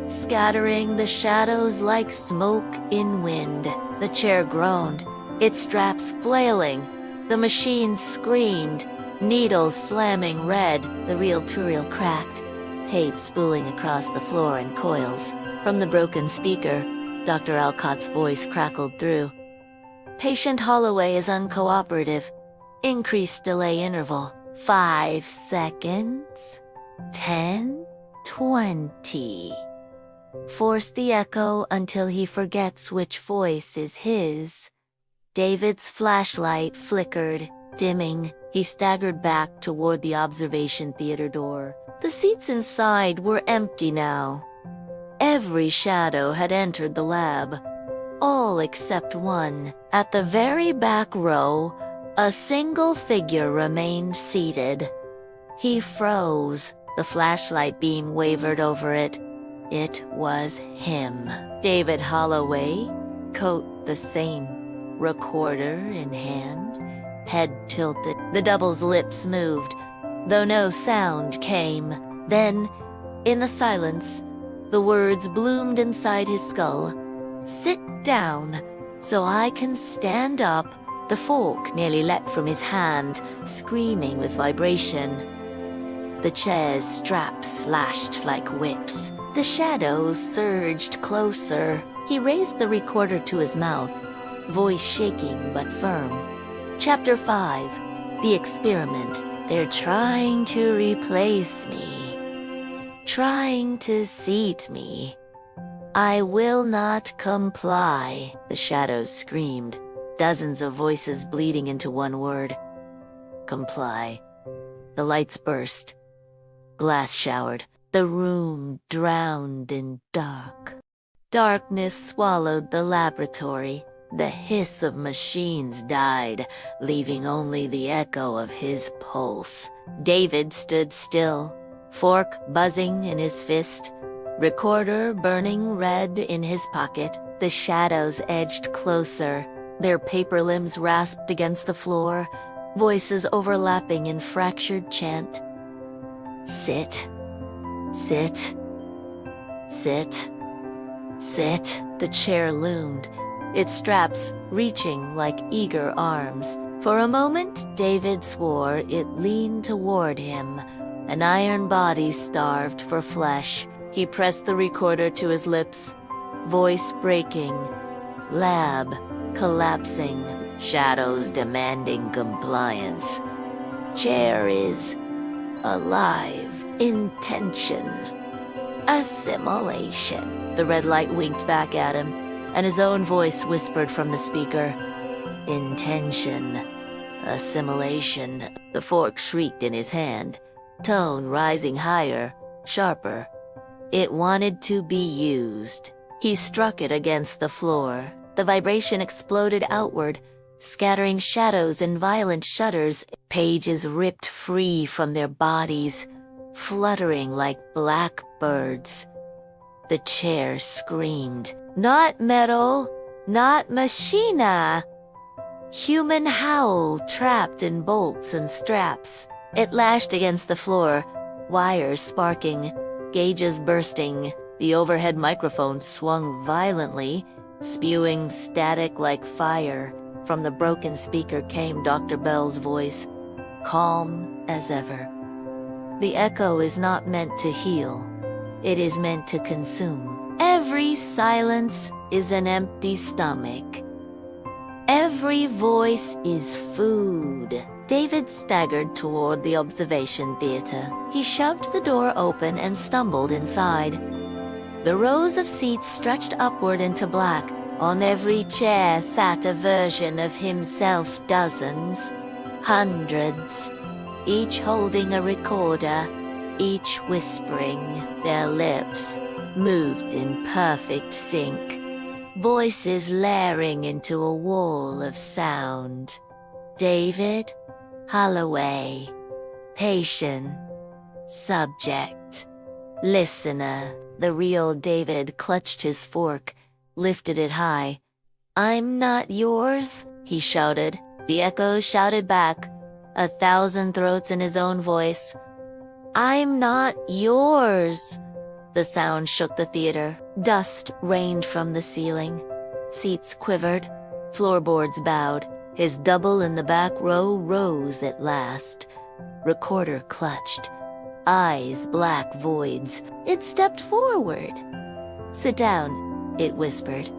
Speaker 1: scattering the shadows like smoke in wind. The chair groaned, its straps flailing. The machine screamed, needles slamming red. The reel-to-reel cracked, tape spooling across the floor in coils. From the broken speaker, Dr. Alcott's voice crackled through. "Patient Holloway is uncooperative. Increased delay interval. 5 seconds. 10, 20. Force the echo until he forgets which voice is his." David's flashlight flickered, dimming. He staggered back toward the observation theater door. The seats inside were empty now. Every shadow had entered the lab, all except one. At the very back row, a single figure remained seated. He froze. The flashlight beam wavered over it. It was him. David Holloway, coat the same, recorder in hand, head tilted. The double's lips moved, though no sound came. Then, in the silence, the words bloomed inside his skull. "Sit down, so I can stand up." The fork nearly leapt from his hand, screaming with vibration. The chair's straps lashed like whips. The shadows surged closer. He raised the recorder to his mouth, voice shaking but firm. Chapter 5. The Experiment. "They're trying to replace me. Trying to seat me. I will not comply." The shadows screamed, dozens of voices bleeding into one word. Comply. The lights burst. Glass showered. The room drowned in dark. Darkness swallowed the laboratory. The hiss of machines died, leaving only the echo of his pulse. David stood still, fork buzzing in his fist, recorder burning red in his pocket. The shadows edged closer, their paper limbs rasped against the floor, voices overlapping in fractured chant. "Sit. Sit. Sit. Sit." The chair loomed, its straps reaching like eager arms. For a moment, David swore it leaned toward him, an iron body starved for flesh. He pressed the recorder to his lips, voice breaking, lab collapsing, shadows demanding compliance. Chair is alive, intention, assimilation. The red light winked back at him, and his own voice whispered from the speaker, intention, assimilation. The fork shrieked in his hand, tone rising higher, sharper. It wanted to be used. He struck it against the floor. The vibration exploded outward, scattering shadows and violent shudders. Pages ripped free from their bodies, fluttering like black birds. The chair screamed, "Not metal, not machina." Human howl trapped in bolts and straps. It lashed against the floor, wires sparking, gauges bursting. The overhead microphone swung violently, spewing static like fire. From the broken speaker came Dr. Bell's voice, calm as ever. The echo is not meant to heal. It is meant to consume. Every silence is an empty stomach. Every voice is food. David staggered toward the observation theater. He shoved the door open and stumbled inside. The rows of seats stretched upward into black. On every chair sat a version of himself, dozens, hundreds, each holding a recorder, each whispering. Their lips moved in perfect sync, voices layering into a wall of sound. David Holloway, patient, subject, listener. The real David clutched his fork, lifted it high. "I'm not yours," he shouted. The echo shouted back, 1,000 throats in his own voice. "I'm not yours." The sound shook the theater. Dust rained from the ceiling. Seats quivered, floorboards bowed. His double in the back row rose at last. Recorder clutched. Eyes black voids. It stepped forward. "Sit down," it whispered.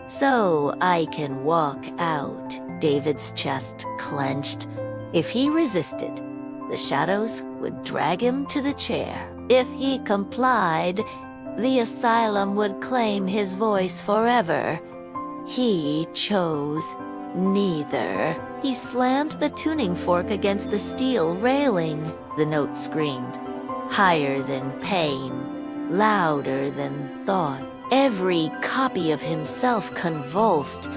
Speaker 1: "So I can walk out." David's chest clenched. If he resisted, the shadows would drag him to the chair. If he complied, the asylum would claim his voice forever. He chose neither. He slammed the tuning fork against the steel railing. The note screamed, higher than pain, louder than thought. Every copy of himself convulsed,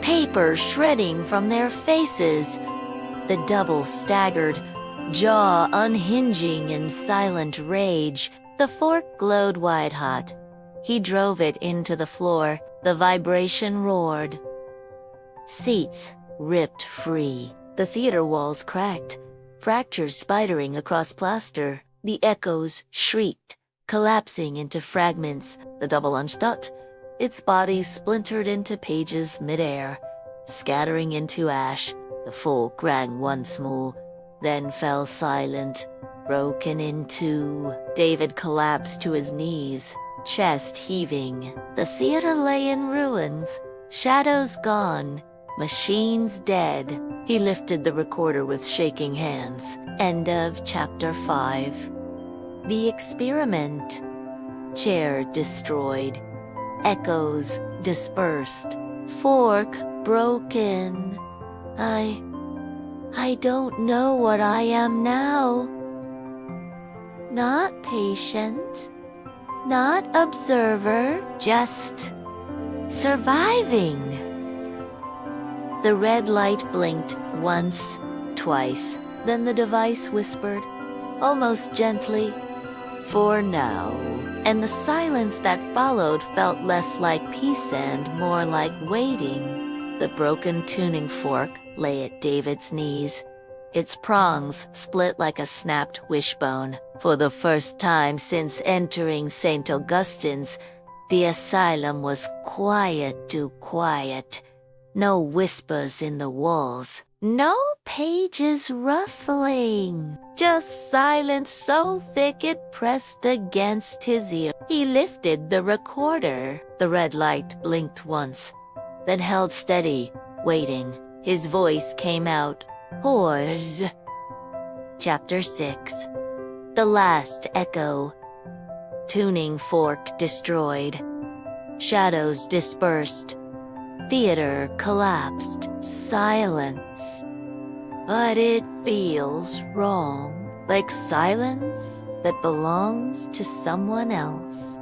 Speaker 1: paper shredding from their faces. The double staggered, jaw unhinging in silent rage. The fork glowed white-hot. He drove it into the floor. The vibration roared. Seats ripped free. The theater walls cracked, fractures spidering across plaster. The echoes shrieked, collapsing into fragments. The double unstuck, its body splintered into pages midair, scattering into ash. The fork rang once more, then fell silent, broken in two. David collapsed to his knees, chest heaving. The theater lay in ruins, shadows gone, machines dead. He lifted the recorder with shaking hands. End of chapter 5. The experiment. Chair destroyed. Echoes dispersed. Fork broken. I don't know what I am now. Not patient, not observer, just surviving. The red light blinked once, twice, then the device whispered, almost gently, "For now." And the silence that followed felt less like peace and more like waiting. The broken tuning fork lay at David's knees. Its prongs split like a snapped wishbone. For the first time since entering St. Augustine's, the asylum was quiet too quiet. No whispers in the walls. No pages rustling. Just silence so thick it pressed against his ear. He lifted the recorder. The red light blinked once, then held steady, waiting. His voice came out, hoarse. Chapter 6. The Last Echo. Tuning fork destroyed. Shadows dispersed. Theater collapsed. Silence. But it feels wrong. Like silence that belongs to someone else.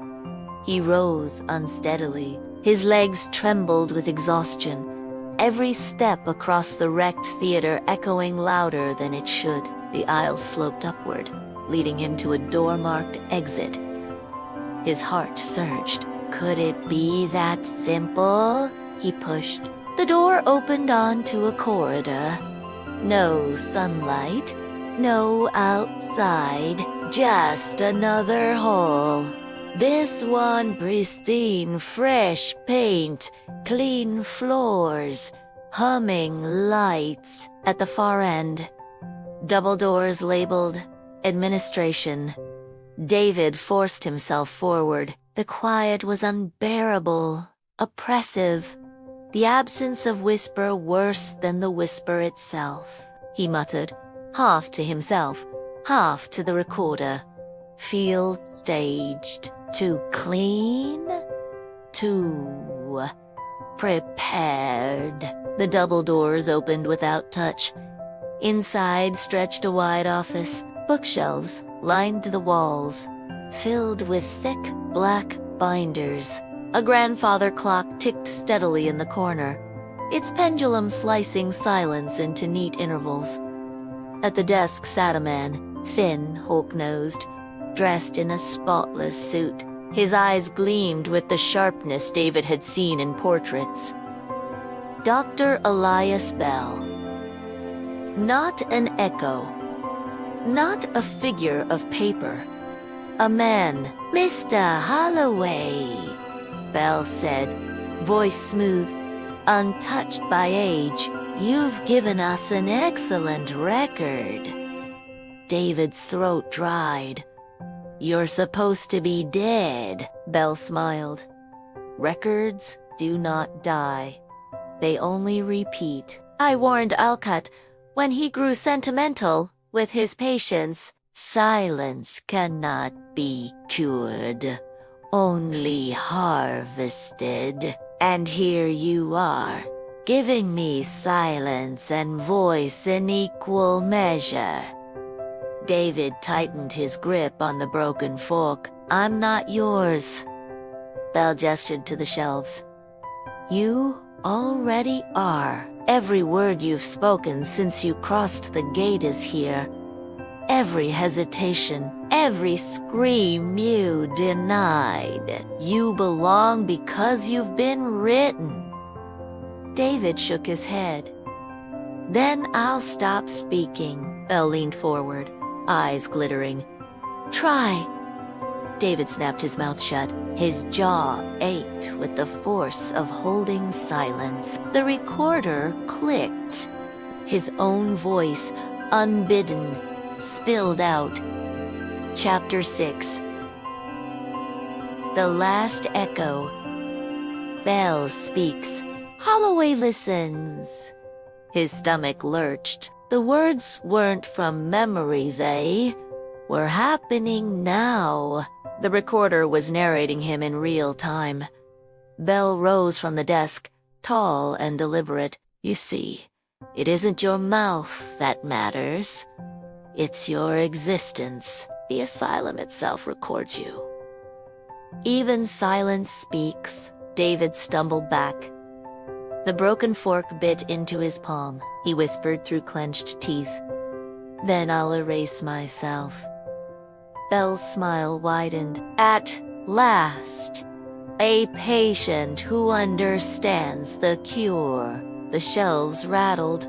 Speaker 1: He rose unsteadily. His legs trembled with exhaustion. Every step across the wrecked theater echoing louder than it should. The aisle sloped upward, leading him to a door-marked exit. His heart surged. Could it be that simple? He pushed. The door opened onto a corridor. No sunlight, no outside, just another hall. This one pristine, fresh paint, clean floors, humming lights. At the far end, double doors labeled Administration. David forced himself forward. The quiet was unbearable, oppressive. The absence of whisper worse than the whisper itself. He muttered, half to himself, half to the recorder. Feels staged. Too clean? Too prepared. The double doors opened without touch. Inside stretched a wide office. Bookshelves lined the walls, filled with thick black binders. A grandfather clock ticked steadily in the corner, its pendulum slicing silence into neat intervals. At the desk sat a man, thin, hulk-nosed, dressed in a spotless suit. His eyes gleamed with the sharpness David had seen in portraits. Dr. Elias Bell. Not an echo. Not a figure of paper. A man. Mr. Holloway, Bell said, voice smooth, untouched by age. You've given us an excellent record. David's throat dried. You're supposed to be dead, Bell smiled. Records do not die. They only repeat. I warned Alcott when he grew sentimental with his patients. Silence cannot be cured, only harvested. And here you are, giving me silence and voice in equal measure. David tightened his grip on the broken fork. I'm not yours. Bell gestured to the shelves. You already are. Every word you've spoken since you crossed the gate is here. Every hesitation, every scream you denied. You belong because you've been written. David shook his head. Then I'll stop speaking. Bell leaned forward, eyes glittering. Try. David snapped his mouth shut. His jaw ached with the force of holding silence. The recorder clicked. His own voice, unbidden, spilled out. Chapter 6. The Last Echo. Bell speaks. Holloway listens. His stomach lurched. The words weren't from memory, they were happening now. The recorder was narrating him in real time. Bell rose from the desk, tall and deliberate. You see, it isn't your mouth that matters. It's your existence. The asylum itself records you. Even silence speaks. David stumbled back. The broken fork bit into his palm. He whispered through clenched teeth. Then I'll erase myself. Bell's smile widened. At last, a patient who understands the cure. The shelves rattled.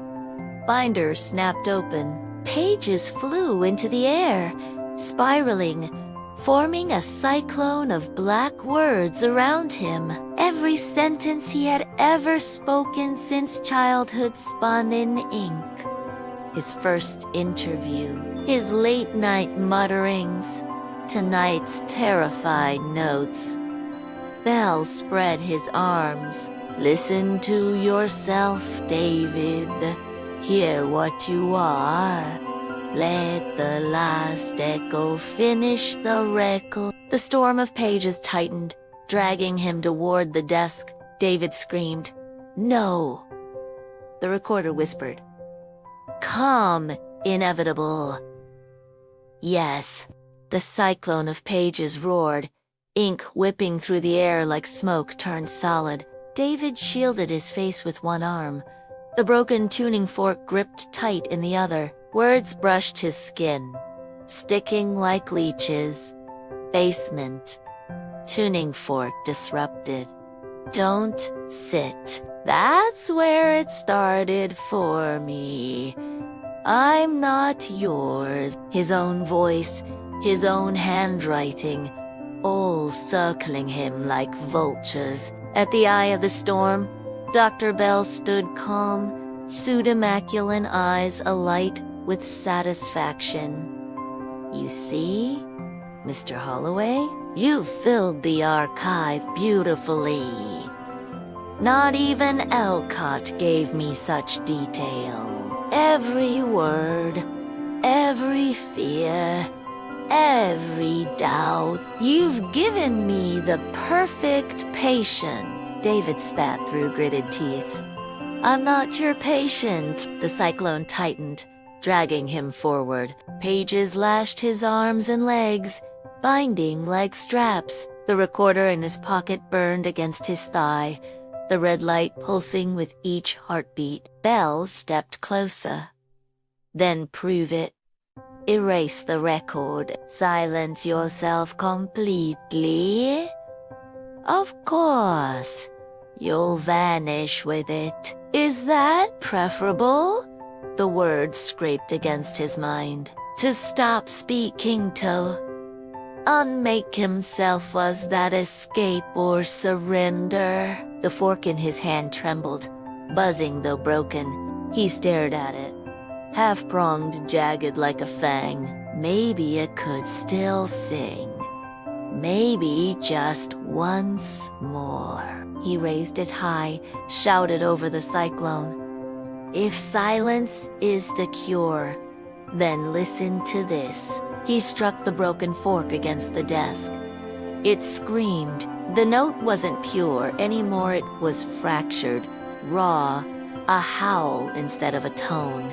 Speaker 1: Binders snapped open. Pages flew into the air, spiraling, forming a cyclone of black words around him. Every sentence he had ever spoken since childhood spun in ink. His first interview, his late-night mutterings, tonight's terrified notes. Bell spread his arms. Listen to yourself, David. Hear what you are. Let the last echo finish the record. The storm of pages tightened, dragging him toward the desk. David screamed, "No!" The recorder whispered, "Come, inevitable." Yes, the cyclone of pages roared, ink whipping through the air like smoke turned solid. David shielded his face with one arm, the broken tuning fork gripped tight in the other. Words brushed his skin, sticking like leeches. Basement. Tuning fork disrupted. Don't sit. That's where it started for me. I'm not yours. His own voice, his own handwriting, all circling him like vultures. At the eye of the storm, Dr. Bell stood calm, pseudo-immaculate eyes alight with satisfaction. You see, Mr. Holloway, you filled the archive beautifully. Not even Elcott gave me such detail. Every word, every fear, every doubt. You've given me the perfect patient. David spat through gritted teeth. I'm not your patient. The cyclone tightened, dragging him forward. Pages lashed his arms and legs, binding like straps. The recorder in his pocket burned against his thigh, the red light pulsing with each heartbeat. Bell stepped closer. Then prove it. Erase the record. Silence yourself completely. Of course, you'll vanish with it. Is that preferable? The words scraped against his mind. To stop speaking, to unmake himself, was that escape or surrender? The fork in his hand trembled, buzzing though broken. He stared at it, half-pronged, jagged like a fang. Maybe it could still sing. Maybe just once more. He raised it high, shouted over the cyclone. If silence is the cure, then listen to this. He struck the broken fork against the desk. It screamed. The note wasn't pure anymore, it was fractured, raw, a howl instead of a tone.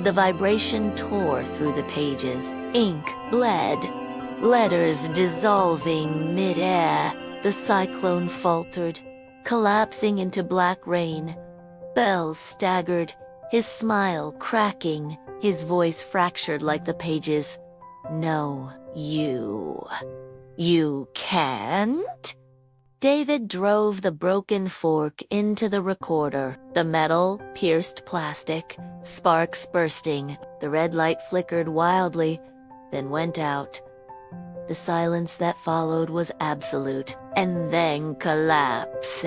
Speaker 1: The vibration tore through the pages. Ink bled, letters dissolving mid-air. The cyclone faltered, collapsing into black rain. Bell staggered, his smile cracking, his voice fractured like the pages. No, you can't? David drove the broken fork into the recorder. The metal pierced plastic, sparks bursting. The red light flickered wildly, then went out. The silence that followed was absolute, and then collapse.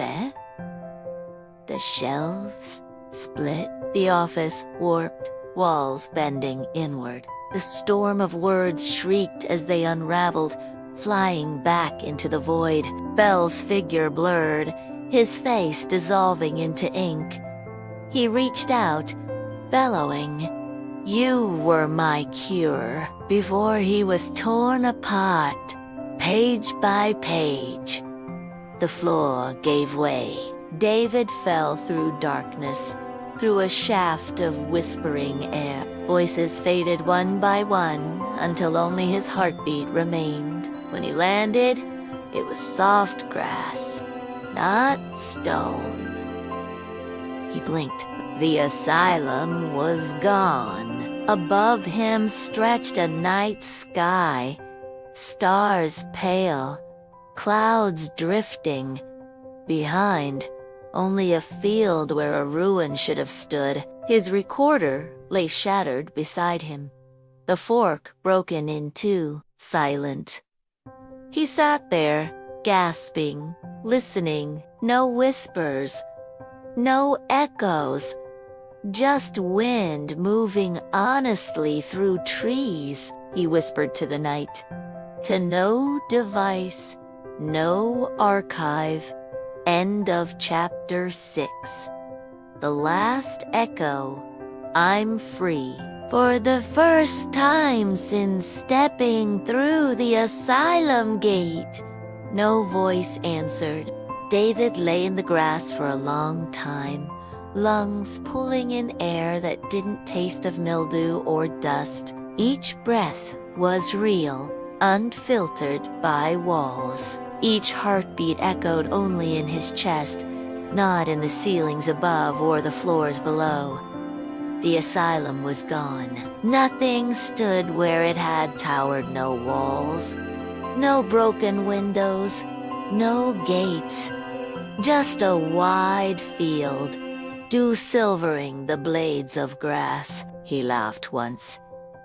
Speaker 1: The shelves split, the office warped, walls bending inward. The storm of words shrieked as they unraveled, flying back into the void. Bell's figure blurred, his face dissolving into ink. He reached out, bellowing, "You were my cure," before he was torn apart, page by page. The floor gave way. David fell through darkness, through a shaft of whispering air. Voices faded one by one until only his heartbeat remained. When he landed, it was soft grass, not stone. He blinked. The asylum was gone. Above him stretched a night sky, stars pale, clouds drifting. Behind, only a field where a ruin should have stood. His recorder lay shattered beside him, the fork broken in two, silent. He sat there, gasping, listening. No whispers, no echoes, just wind moving honestly through trees. He whispered to the night. To no device, no archive. End of chapter 6. The last echo. I'm free. For the first time since stepping through the asylum gate. No voice answered. David lay in the grass for a long time, lungs pulling in air that didn't taste of mildew or dust. Each breath was real, unfiltered by walls. Each heartbeat echoed only in his chest, not in the ceilings above or the floors below. The asylum was gone. Nothing stood where it had towered. No walls, no broken windows, no gates. Just a wide field, dew silvering the blades of grass. He laughed once,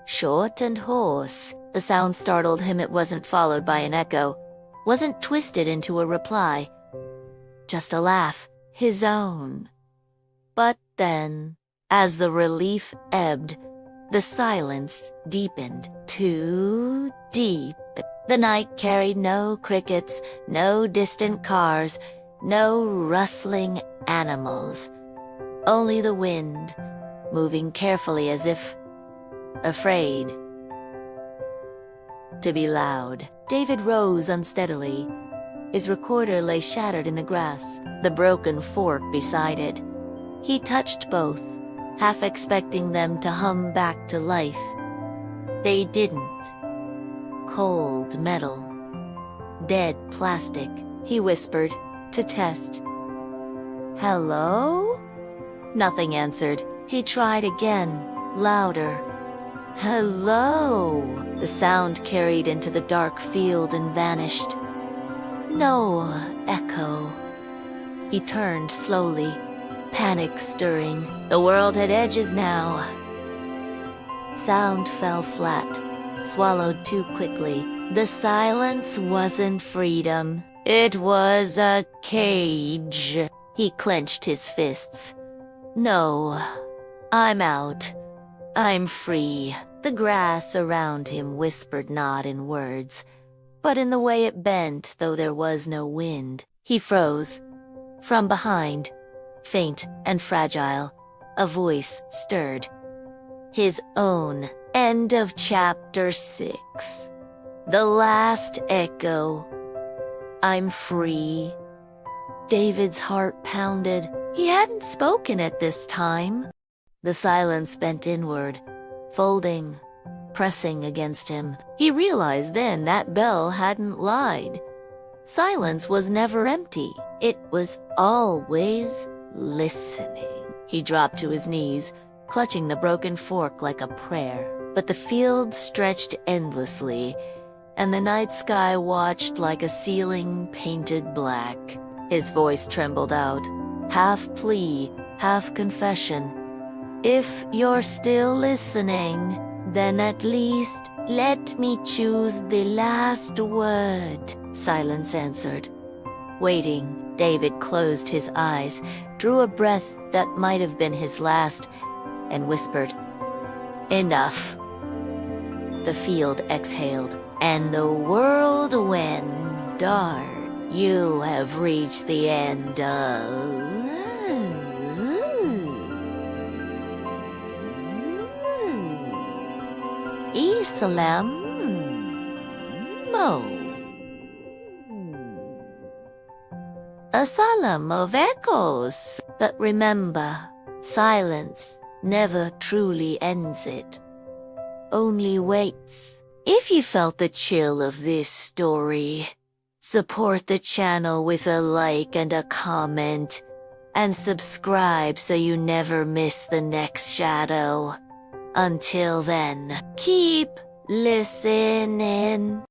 Speaker 1: short and hoarse. The sound startled him. It wasn't followed by an echo, wasn't twisted into a reply. Just a laugh, his own. But then, as the relief ebbed, the silence deepened. Too deep. The night carried no crickets, no distant cars, no rustling animals. Only the wind, moving carefully as if afraid to be loud. David rose unsteadily. His recorder lay shattered in the grass, the broken fork beside it. He touched both, half expecting them to hum back to life. They didn't. Cold metal. Dead plastic, he whispered, to test. Hello? Nothing answered. He tried again, louder. Hello? The sound carried into the dark field and vanished. No echo. He turned slowly, panic stirring. The world had edges now. Sound fell flat, swallowed too quickly. The silence wasn't freedom. It was a cage. He clenched his fists. No, I'm out. I'm free. The grass around him whispered not in words, but in the way it bent, though there was no wind. He froze. From behind, faint and fragile, a voice stirred. His own. End of chapter 6. The last echo. I'm free. David's heart pounded. He hadn't spoken at this time. The silence bent inward, folding, pressing against him. He realized then that bell hadn't lied. Silence was never empty. It was always listening. He dropped to his knees, clutching the broken fork like a prayer. But the field stretched endlessly, and the night sky watched like a ceiling painted black. His voice trembled out, half plea, half confession. If you're still listening, then at least let me choose the last word, silence answered. Waiting, David closed his eyes, drew a breath that might have been his last, and whispered, Enough. The field exhaled, and the world went dark. You have reached the end of... Asylum of Echoes. But remember, silence never truly ends it. Only waits. If you felt the chill of this story, support the channel with a like and a comment, and subscribe so you never miss the next shadow. Until then, keep listening.